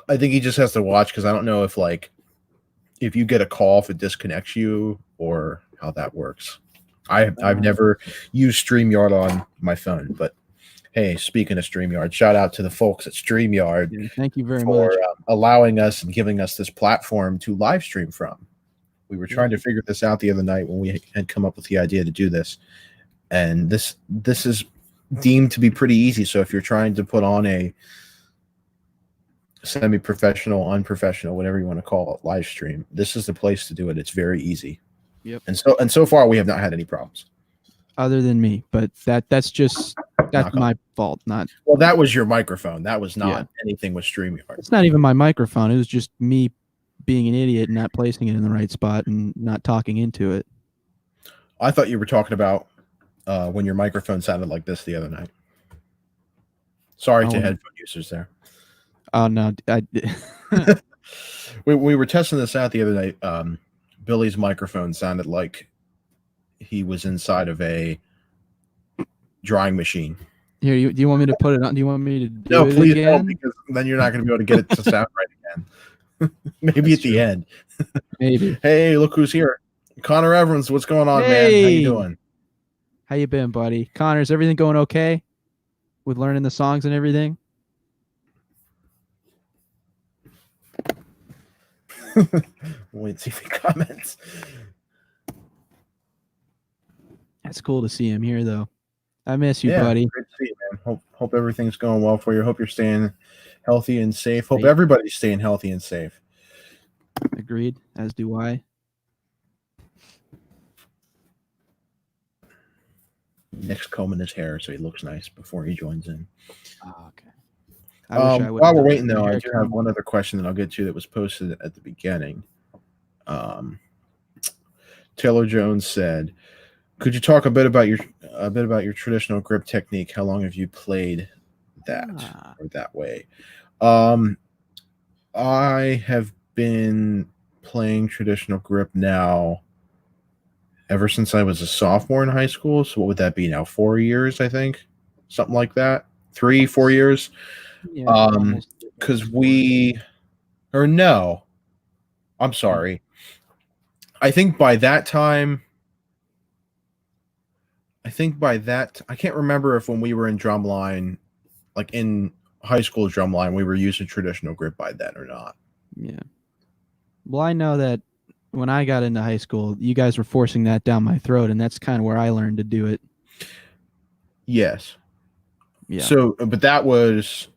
I think he just has to watch because I don't know if if you get a call, if it disconnects you or how that works. I've never used StreamYard on my phone, but hey, speaking of StreamYard, shout out to the folks at StreamYard. Yeah, thank you very for much. allowing us and giving us this platform to live stream from. We were trying to figure this out the other night when we had come up with the idea to do this, and this is deemed to be pretty easy. So if you're trying to put on a semi-professional, unprofessional, whatever you want to call it, live stream, this is the place to do it. It's very easy. Yep. And so far we have not had any problems. Other than me, but that's my fault. Not well, that was your microphone. That was not anything with StreamYard. It's not even my microphone. It was just me being an idiot and not placing it in the right spot and not talking into it. I thought you were talking about when your microphone sounded like this the other night. Sorry to headphone users there. Oh no, we were testing this out the other night. Billy's microphone sounded like he was inside of a drying machine. Here, do you want me to put it on? Do you want me to do no, it please again? don't, because then you're not going to be able to get it to sound right again. Maybe That's at the end. Maybe. Hey, look who's here. Connor Evans, what's going on, man? How you doing? How you been, buddy? Connor, is everything going okay with learning the songs and everything? Wait and see if he comments. That's cool to see him here, though. I miss you, buddy. Great to see you, man. Hope everything's going well for you. Hope you're staying healthy and safe. Hope everybody's staying healthy and safe. Agreed, as do I. Nick's combing his hair so he looks nice before he joins in. Oh, okay. While we're waiting, though, I do have one other question that I'll get to that was posted at the beginning. Taylor Jones said, "Could you talk a bit about your traditional grip technique? How long have you played that or that way?" I have been playing traditional grip now ever since I was a sophomore in high school. So what would that be now? 4 years, I think, something like that. 3-4 years. Because I'm sorry. I think by that time, I can't remember if when we were in drumline, like in high school drumline, we were using traditional grip by then or not. Yeah. Well, I know that when I got into high school, you guys were forcing that down my throat, and that's kind of where I learned to do it. Yes. Yeah. So, but that was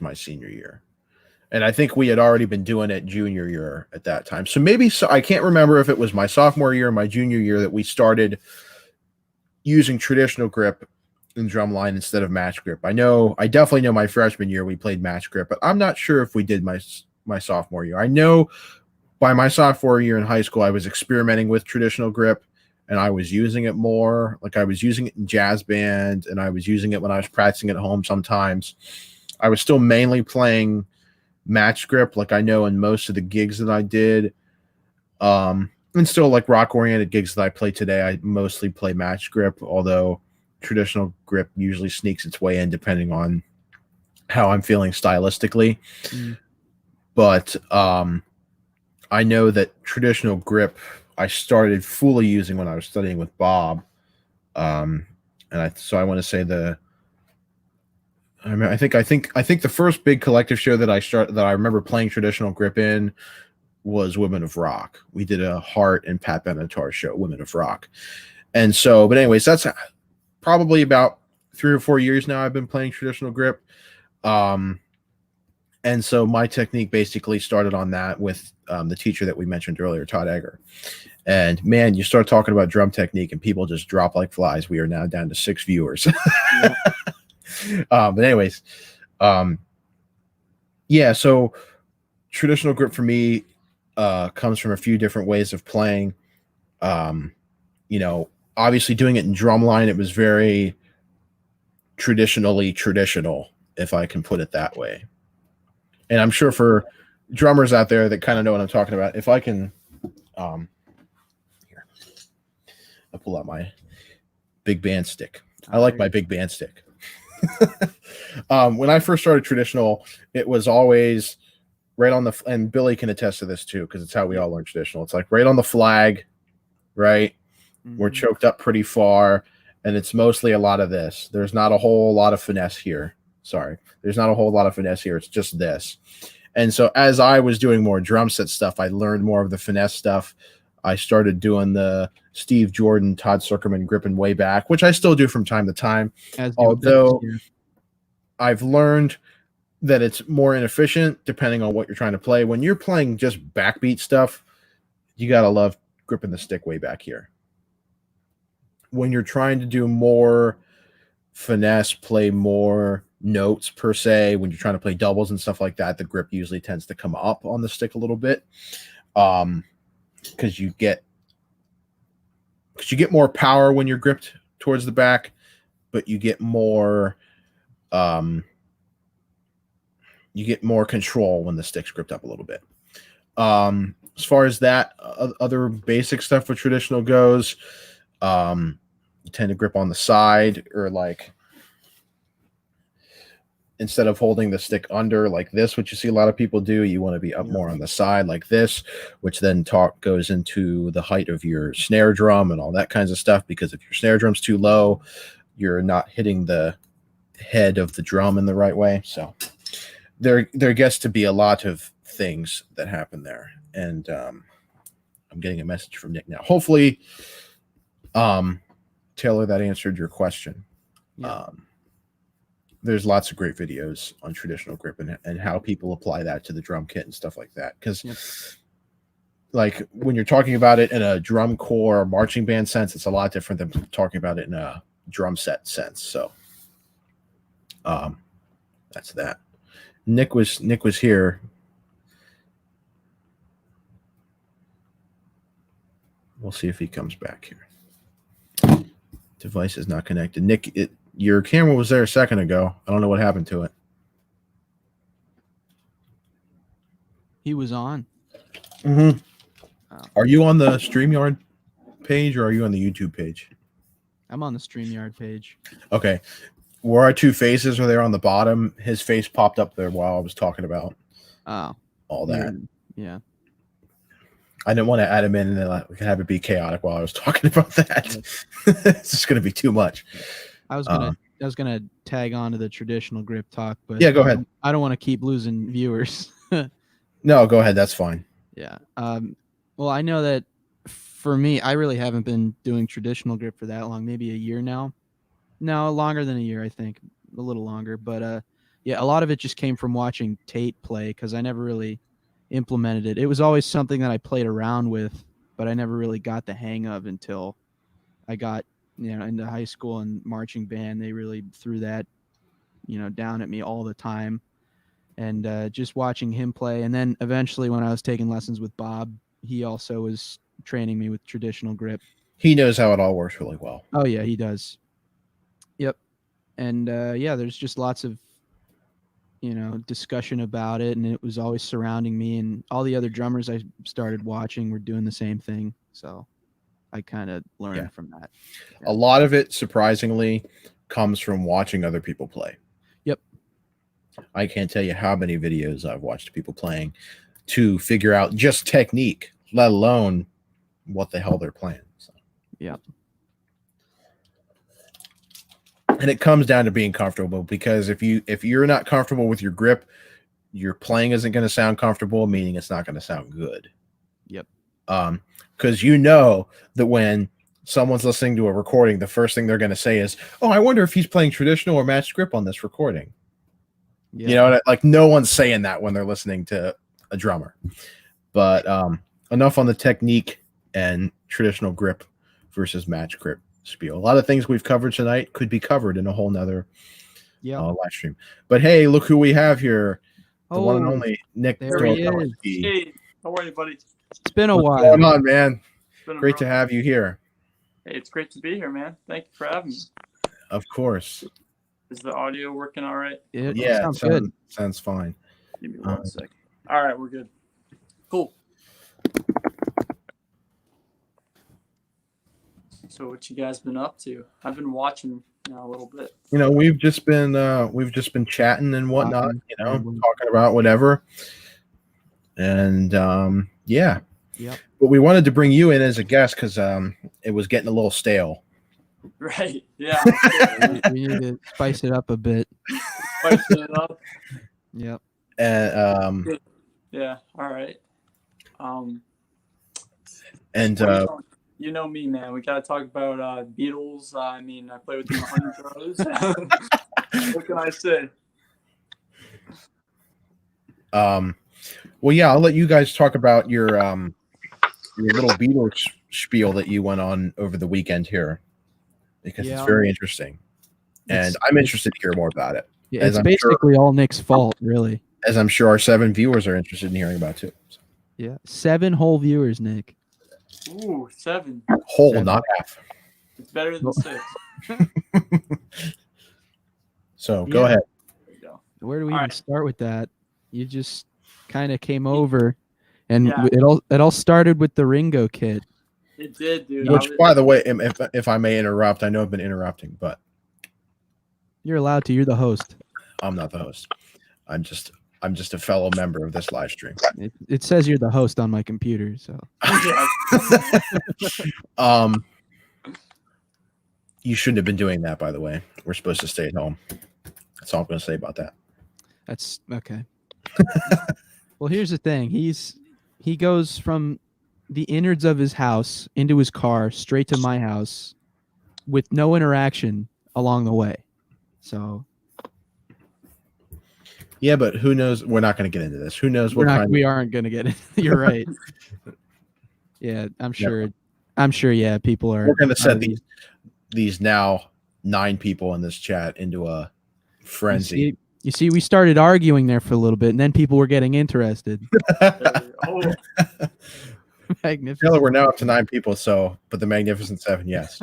my senior year. And I think we had already been doing it junior year at that time. So I can't remember if it was my sophomore year or my junior year that we started using traditional grip in drumline instead of match grip. I definitely know my freshman year we played match grip, but I'm not sure if we did my sophomore year. I know by my sophomore year in high school, I was experimenting with traditional grip and I was using it more. Like I was using it in jazz band and I was using it when I was practicing at home sometimes. I was still mainly playing match grip, like I know in most of the gigs that I did, and still like rock oriented gigs that I play today, I mostly play match grip, although traditional grip usually sneaks its way in depending on how I'm feeling stylistically. But I know that traditional grip I started fully using when I was studying with Bob, and so I want to say I think the first big collective show that I remember playing traditional grip in was Women of Rock. We did a Hart and Pat Benatar show, Women of Rock. And so, but anyways, that's probably about 3 or 4 years now I've been playing traditional grip. And so my technique basically started on that with the teacher that we mentioned earlier, Todd Egger. And man, you start talking about drum technique and people just drop like flies. We are now down to 6 viewers. But anyways, yeah, so traditional grip for me comes from a few different ways of playing. You know, obviously doing it in drumline, it was very traditionally traditional, if I can put it that way. And I'm sure for drummers out there that kind of know what I'm talking about, if I can, here, I'll pull out my big band stick. I like my big band stick. When I first started traditional, it was always right on the, and Billy can attest to this too, because it's how we all learn traditional. It's like right on the flag, right? We're choked up pretty far, and it's mostly a lot of this. There's not a whole lot of finesse here. Sorry. There's not a whole lot of finesse here. It's just this. And so as I was doing more drum set stuff, I learned more of the finesse stuff. I started doing the Steve Jordan, Todd Zuckerman gripping way back, which I still do from time to time. Although I've learned that it's more inefficient depending on what you're trying to play. When you're playing just backbeat stuff, you got to love gripping the stick way back here. When you're trying to do more finesse, play more notes per se, when you're trying to play doubles and stuff like that, the grip usually tends to come up on the stick a little bit, because you get more power when you're gripped towards the back, but you get more control when the stick's gripped up a little bit. As far as that, other basic stuff with traditional goes, you tend to grip on the side, or like instead of holding the stick under like this, which you see a lot of people do, you want to be up more on the side like this, which then goes into the height of your snare drum and all that kinds of stuff, because if your snare drum's too low, you're not hitting the head of the drum in the right way. So there gets to be a lot of things that happen there. And I'm getting a message from Nick now. Hopefully, Taylor, that answered your question. Yeah. There's lots of great videos on traditional grip and how people apply that to the drum kit and stuff like that. Because like when you're talking about it in a drum corps marching band sense, it's a lot different than talking about it in a drum set sense. So that's that. Nick was here. We'll see if he comes back here. Device is not connected. Nick, your camera was there a second ago. I don't know what happened to it. He was on. Mm-hmm. Oh. Are you on the StreamYard page or are you on the YouTube page? I'm on the StreamYard page. Okay. Where our two faces are there on the bottom, his face popped up there while I was talking about all that. Yeah. I didn't want to add him in and then we could have it be chaotic while I was talking about that. It's just going to be too much. I was gonna tag on to the traditional grip talk, but yeah, go ahead. I don't want to keep losing viewers. No, go ahead. That's fine. Yeah. Well, I know that for me, I really haven't been doing traditional grip for that long. Maybe a year now. No, longer than a year, I think. A little longer. But yeah, a lot of it just came from watching Tate play because I never really implemented it. It was always something that I played around with, but I never really got the hang of until I got into high school and marching band. They really threw that down at me all the time, and just watching him play. And then eventually when I was taking lessons with Bob, he also was training me with traditional grip. He knows how it all works really well. Oh yeah, he does. Yep. And yeah, there's just lots of discussion about it, and it was always surrounding me, and all the other drummers I started watching were doing the same thing, so I kind of learned from that. A lot of it, surprisingly, comes from watching other people play. Yep. I can't tell you how many videos I've watched people playing to figure out just technique, let alone what the hell they're playing. So. Yeah. And it comes down to being comfortable, because if you're not comfortable with your grip, your playing isn't going to sound comfortable, meaning it's not going to sound good. Yep. Because you know that when someone's listening to a recording, the first thing they're going to say is, "Oh, I wonder if he's playing traditional or matched grip on this recording." Yep. You know, like no one's saying that when they're listening to a drummer. But enough on the technique and traditional grip versus match grip spiel. A lot of things we've covered tonight could be covered in a whole nother live stream. But hey, look who we have here. The one and only Nick. There he is. Hey, how are you, buddy? It's been a while. What's going on, man? Great to minute. have you here. Hey, it's great to be here, man. Thank you for having me. Of course. Is the audio working all right? Yeah, sounds good. Sounds fine. Give me 1 second. All right, we're good. Cool. So what you guys been up to? I've been watching now a little bit. You know, we've just been chatting and whatnot, you know, talking about whatever. And yeah. Yep. But we wanted to bring you in as a guest because it was getting a little stale. Right. Yeah. We need to spice it up a bit. Spice it up. Yep. And Yeah. All right. And well, you know me, man. We gotta talk about Beatles. I mean, I play with them 100 throws. What can I say? Well, yeah, I'll let you guys talk about your little Beatles spiel that you went on over the weekend here, because it's very interesting, and I'm interested to hear more about it. Yeah, it's basically all Nick's fault, really. As I'm sure our 7 viewers are interested in hearing about too. So. Yeah, 7 whole viewers, Nick. Ooh, 7. Whole, 7. not half. It's better than 6. So go ahead. There you go. Where do we All even right. start with that? You just kind of came over, and Yeah. it all started with the Ringo kit. It did, dude. Which, by the way, if I may interrupt, I know I've been interrupting, but You're allowed to. You're the host. I'm not the host. I'm just a fellow member of this live stream. It says you're the host on my computer, so. You shouldn't have been doing that, by the way. We're supposed to stay at home. That's all I'm going to say about that. That's okay. Well, here's the thing. He goes from the innards of his house into his car straight to my house with no interaction along the way. So yeah, but who knows? We're not going to get into this. Who knows what kind? We aren't going to get it. You're right. Yeah, I'm sure. Never. I'm sure. Yeah, people are. We're going to set these now 9 people in this chat into a frenzy. You see, we started arguing there for a little bit, and then people were getting interested. Oh. Magnificent. Taylor, we're now up to 9 people. So, but the Magnificent 7, yes.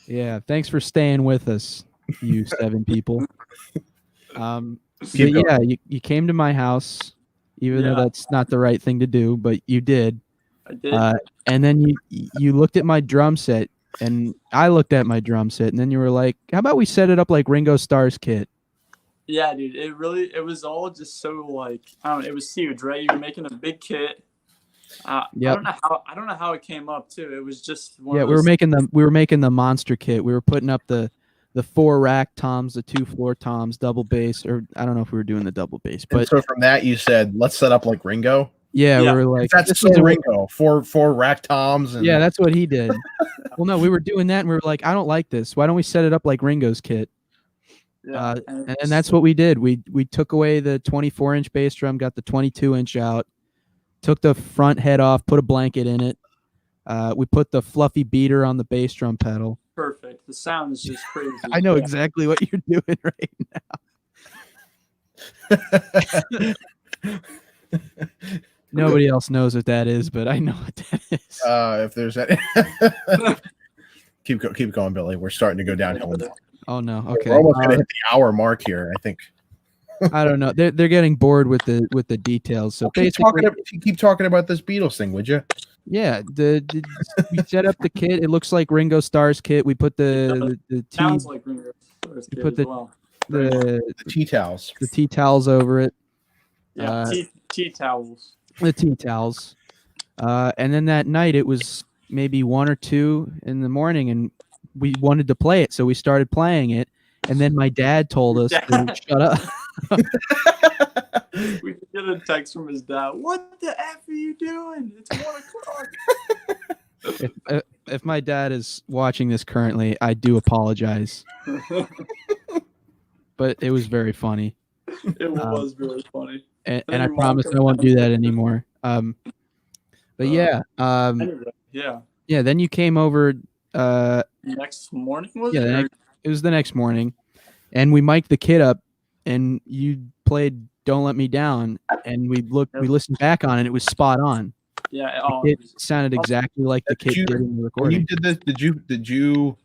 Yeah, thanks for staying with us, you 7 people. You came to my house, even though that's not the right thing to do, but you did. I did. And then you looked at my drum set, and I looked at my drum set, and then you were like, "How about we set it up like Ringo Starr's kit?" Yeah, dude. It was all just so like I don't know. It was huge, right? You were making a big kit. Yep. I don't know how it came up too. It was just one we were making the monster kit. We were putting up the 4 rack toms, the 2 floor toms, double bass, or I don't know if we were doing the double bass. But and so from that you said, let's set up like Ringo. Yeah, we were like, that's so Ringo. 4 rack toms. And... Yeah, that's what he did. Well, no, we were doing that, and we were like, I don't like this. Why don't we set it up like Ringo's kit? Yeah, and that's what we did. We took away the 24-inch bass drum, got the 22-inch out, took the front head off, put a blanket in it. We put the fluffy beater on the bass drum pedal. Perfect. The sound is just crazy. I know exactly what you're doing right now. Nobody else knows what that is, but I know what that is. If there's that, keep going, Billy. We're starting to go downhill. Oh no! Okay, we're almost gonna hit the hour mark here. I think. I don't know. They're getting bored with the details. So keep talking about this Beatles thing, would you? Yeah, we set up the kit. It looks like Ringo Starr's kit. We put the sounds like Ringo Starr's kit as well. The tea towels. The tea towels over it. Yeah, tea towels. The tea towels. And then that night it was maybe 1 or 2 in the morning, and we wanted to play it, so we started playing it. And then my dad told us to shut up. We get a text from his dad. What the F are you doing? It's 1:00. If my dad is watching this currently, I do apologize. But it was very funny. It was really funny. And then I your mom promise I comes won't down do that anymore. But yeah. Anyway, yeah. Yeah, then you came over Next morning was yeah, it? it was the next morning. And we mic'd the kid up and you played Don't Let Me Down, and we listened back on it, and it was spot on. Yeah. It sounded exactly like the kid did in the When recording. you did this, did you?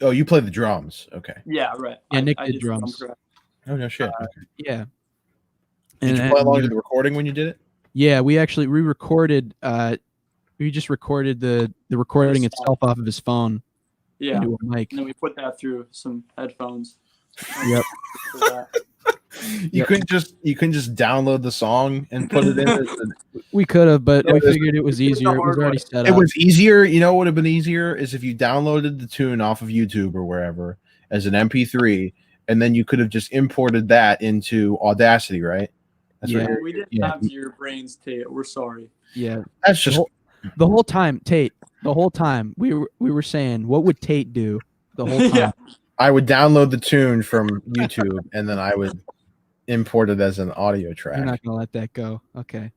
Oh, you played the drums. Okay. Yeah, right. Yeah, Nick I did did drums. correct. Oh no shit. Okay. Yeah. Did you play along to the recording when you did it? Yeah, we actually re-recorded. We just recorded the recording itself off of his phone Yeah. into a mic. And then we put that through some headphones. Yep. You couldn't just download the song and put it in. We could have, but Yeah, we figured it was we did the easier. It was hard already way. set It up. was easier. You know what would have been easier is if you downloaded the tune off of YouTube or wherever as an MP3, and then you could have just imported that into Audacity, right? That's Yeah. what We didn't yeah. have your brains, Tate. We're sorry. Yeah. That's just The whole time, Tate. The whole time we were saying, what would Tate do? The whole time. Yeah. I would download the tune from YouTube and then I would import it as an audio You're track. not gonna let that go. Okay.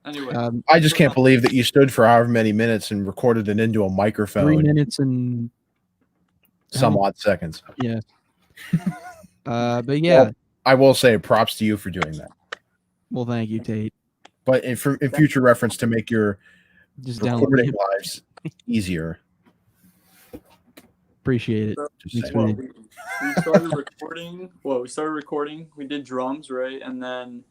Anyway, I just can't believe that you stood for however many minutes and recorded it into a 3 microphone. minutes and Some odd seconds. yeah. But yeah. Well, I will say props to you for doing that. Well, thank you, Tate. But in future reference to make your Just download recording it. lives easier. Appreciate it. Just Thanks, saying. man. we started recording. Well, we started recording. We did drums, right? And then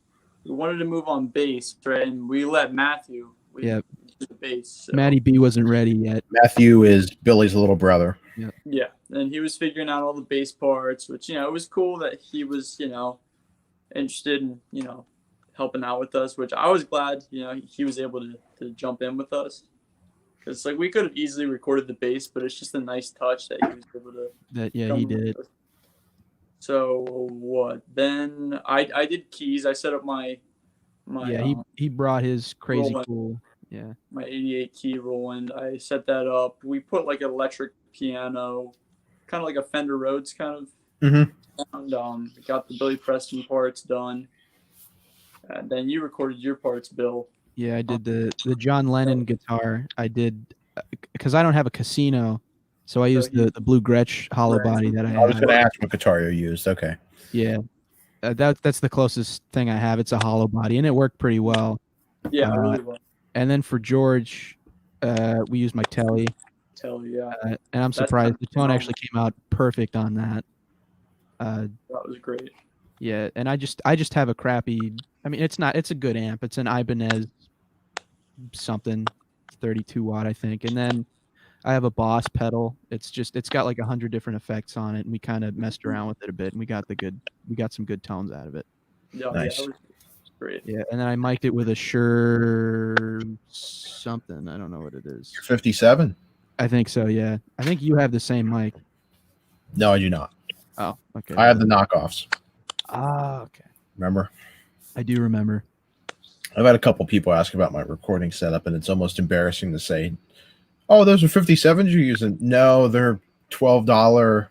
we wanted to move on bass, right? And we let Matthew Yep. do the bass. So, Matty B wasn't ready yet. Matthew is Billy's little brother. yeah. And he was figuring out all the bass parts, which, it was cool that he was, interested in, helping out with us, which I was glad, he was able to jump in with us. Because we could have easily recorded the bass, but it's just a nice touch that he was able to. He did it. So what? Then I did keys. I set up my Yeah, he brought his crazy Roland. cool. Yeah. my 88 key Roland. I set that up. We put an electric piano, kind of like a Fender Rhodes kind of. Mm-hmm. And got the Billy Preston parts done. And then you recorded your parts, Bill. Yeah, I did the John Lennon guitar. I did because I don't have a casino, so I used the Blue Gretsch hollow body that I I was have. going to ask what guitar you used. Okay. Yeah, that's the closest thing I have. It's a hollow body, and it worked pretty well. Yeah, really well. And then for George, we used my Telly. Yeah, And I'm surprised the tone actually came out perfect on that. that was great. Yeah, and I just have a crappy. I mean, it's a good amp. It's an Ibanez something, 32 watt, I think. And then I have a Boss pedal. It's got 100 different effects on it, and we kind of messed around with it a bit, and we got some good tones out of it. Yeah, Nice. that was great. Yeah, and then I mic'd it with a Shure something. I don't know what it is. 57? I think so. Yeah, I think you have the same mic. No, I do not. Oh, okay. I have the knockoffs. Ah, okay. Remember? I do remember. I've had a couple people ask about my recording setup, and it's almost embarrassing to say, "Oh, those are 57s you're using." No, they're $12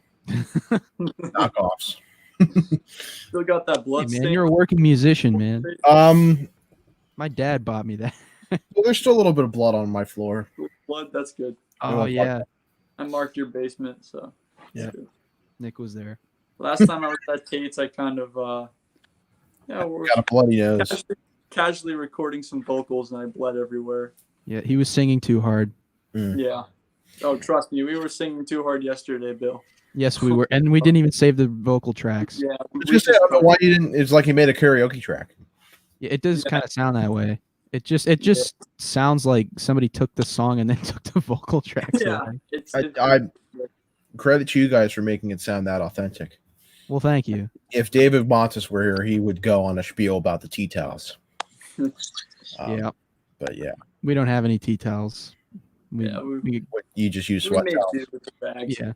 knockoffs. Still got that blood Hey, man, stain. you're a working musician, man. Well, My dad bought me that. there's still a little bit of blood on my floor. Blood, that's good. Oh yeah, I marked your basement, so Yeah. that's good. Nick was there. Last time I was at Tate's, I kind of we're Got a bloody nose. casually recording some vocals, and I bled everywhere. Yeah, he was singing too hard. Yeah. Oh, trust me, we were singing too hard yesterday, Bill. Yes, we were, and we didn't even save the vocal tracks. Yeah. I was gonna say, I don't know why you didn't. It's like you made a karaoke track. Yeah, it does kind of sound that way. It just sounds like somebody took the song and then took the vocal tracks Yeah. away. I credit to you guys for making it sound that authentic. Well, thank you. If David Montes were here, he would go on a spiel about the tea towels. Yeah, But yeah, we don't have any tea towels. Yeah, what, you just use we sweat made towels. do with the bags. yeah.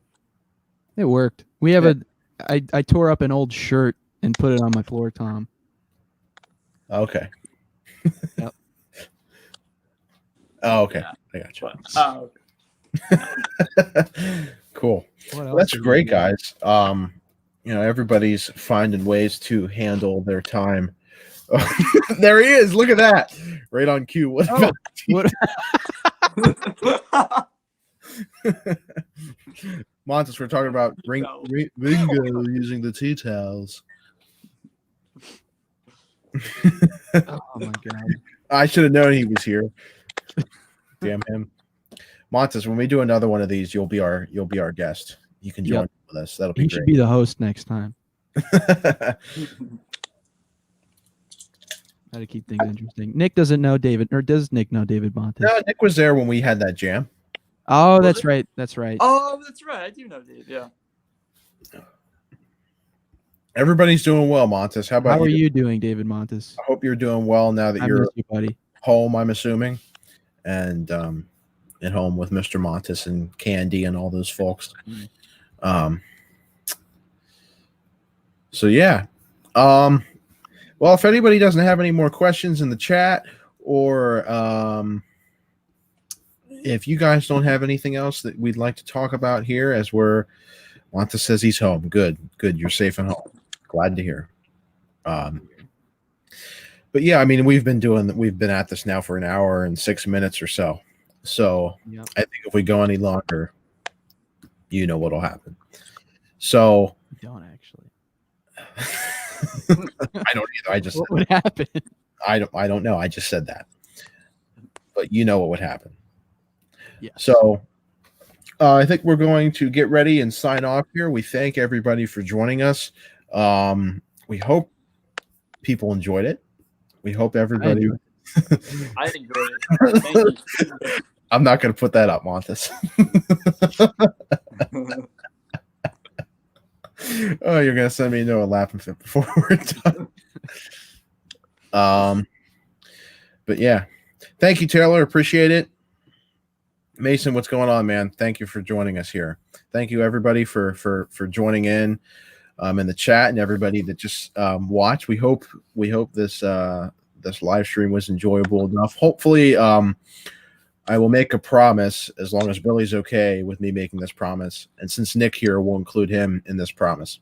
It worked. We have I tore up an old shirt and put it on my floor tom. Okay. Yep. Oh, okay. Yeah. I got you. Cool. What Well, else that's did we great, do? guys. Everybody's finding ways to handle their time. There he is. Look at that. Right on cue. What Oh, what? Montes, we're talking about Ringo using the tea towels. Oh my god. I should have known he was here. Damn him. Montes, when we do another one of these, you'll be our guest. You can join with us. That'll be He great. should be the host next time. How to keep things interesting. Nick doesn't know David, or does Nick know David Montes? No, Nick was there when we had that jam. Oh, Was that's it? right. That's right. Oh, that's right. I do know Dave. Yeah. Everybody's doing well, Montes. How about How are you doing, David Montes? I hope you're doing well now that I you're miss you, buddy. home, I'm assuming, and at home with Mr. Montes and Candy and all those folks. So yeah. Well, if anybody doesn't have any more questions in the chat, or if you guys don't have anything else that we'd like to talk about here, as Montes says he's home. Good. You're safe and home. Glad to hear. But yeah, I mean, we've been at this now for an hour and 6 minutes or so. So Yep. I think if we go any longer, you know what'll happen. So You don't actually. I don't either. I just What would happen? I don't know. I just said that. But you know what would happen. Yeah. So I think we're going to get ready and sign off here. We thank everybody for joining us. We hope people enjoyed it. We hope everybody. I enjoyed it. Thank you. I'm not going to put that up, Montes. Oh, you're going to send me into a laughing fit before we're done. But yeah, thank you, Taylor. Appreciate it. Mason, what's going on, man? Thank you for joining us here. Thank you, everybody, for joining in the chat, and everybody that just watched. We hope this live stream was enjoyable enough. Hopefully, I will make a promise, as long as Billy's okay with me making this promise, and since Nick here, we'll include him in this promise,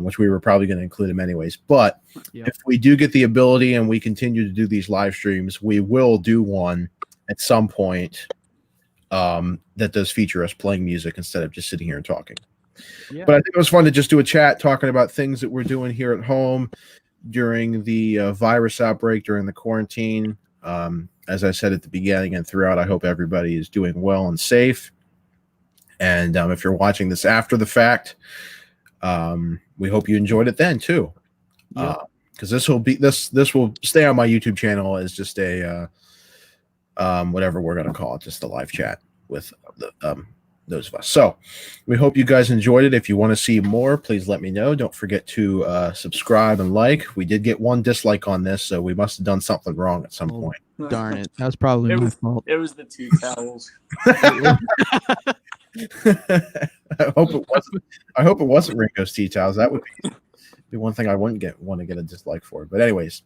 which we were probably going to include him anyways. But if we do get the ability and we continue to do these live streams, we will do one at some point that does feature us playing music instead of just sitting here and talking. Yeah. But I think it was fun to just do a chat talking about things that we're doing here at home during the virus outbreak, during the quarantine. As I said at the beginning and throughout, I hope everybody is doing well and safe. And if you're watching this after the fact, we hope you enjoyed it then too. Because this will stay on my YouTube channel as just a whatever we're going to call it, just a live chat with those of us. So we hope you guys enjoyed it. If you want to see more, please let me know. Don't forget to subscribe and like. We did get one dislike on this, so we must have done something wrong at some point. Darn it. That was probably my fault. It was the tea towels. I hope it wasn't Ringo's tea towels. That would be one thing I wouldn't want to get a dislike for. But anyways,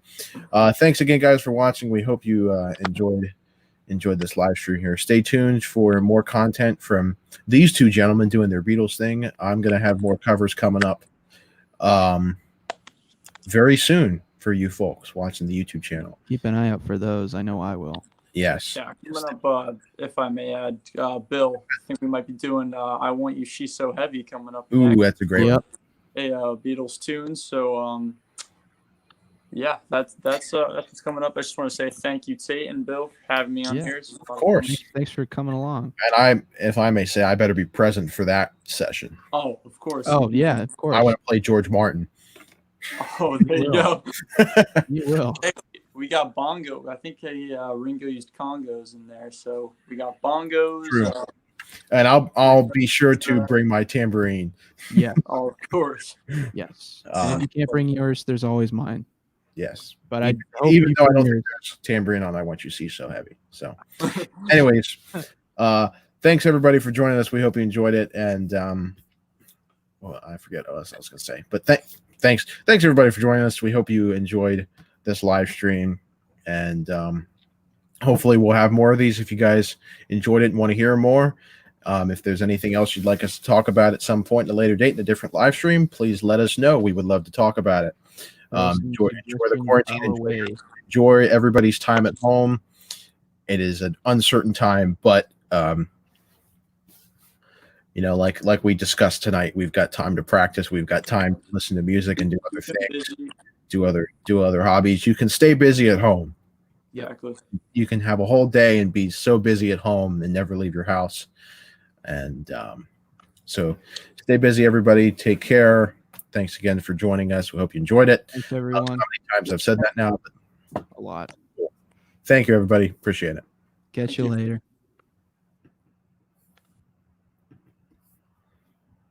thanks again, guys, for watching. We hope you enjoyed this live stream here. Stay tuned for more content from these two gentlemen doing their Beatles thing. I'm going to have more covers coming up very soon for you folks watching the YouTube channel. Keep an eye out for those. I know I will. Yes. Yeah, coming up, if I may add, Bill, I think we might be doing I Want You, She's So Heavy coming up. Ooh, next. that's a great one. A Beatles tune. So, yeah, that's what's coming up. I just want to say thank you, Tate and Bill, for having me on here. Of course. Thanks for coming along. And if I may say, I better be present for that session. Oh, of course. Oh, yeah, of course. I want to play George Martin. Oh, there you go. You will. Hey, we got bongo. I think Ringo used congos in there, so we got bongos. True. And I'll be sure to bring my tambourine. Yeah. Oh, of course. Yes. And if you can't bring yours, there's always mine. Yes. But even though I don't think there's tambourine on I Want You to See So Heavy. So anyways, thanks everybody for joining us. We hope you enjoyed it. And well, I forget what else I was going to say, but thanks everybody for joining us. We hope you enjoyed this live stream, and hopefully we'll have more of these if you guys enjoyed it and want to hear more. If there's anything else you'd like us to talk about at some point in a later date in a different live stream, please let us know. We would love to talk about it. Enjoy the quarantine. Enjoy everybody's time at home. It is an uncertain time, but like we discussed tonight, we've got time to practice. We've got time to listen to music and do other things, do other hobbies. You can stay busy at home. Yeah, exactly. You can have a whole day and be so busy at home and never leave your house. And so stay busy, everybody. Take care. Thanks again for joining us. We hope you enjoyed it. Thanks, everyone. How many times I've said that now? A lot. Thank you, everybody. Appreciate it. Catch you later.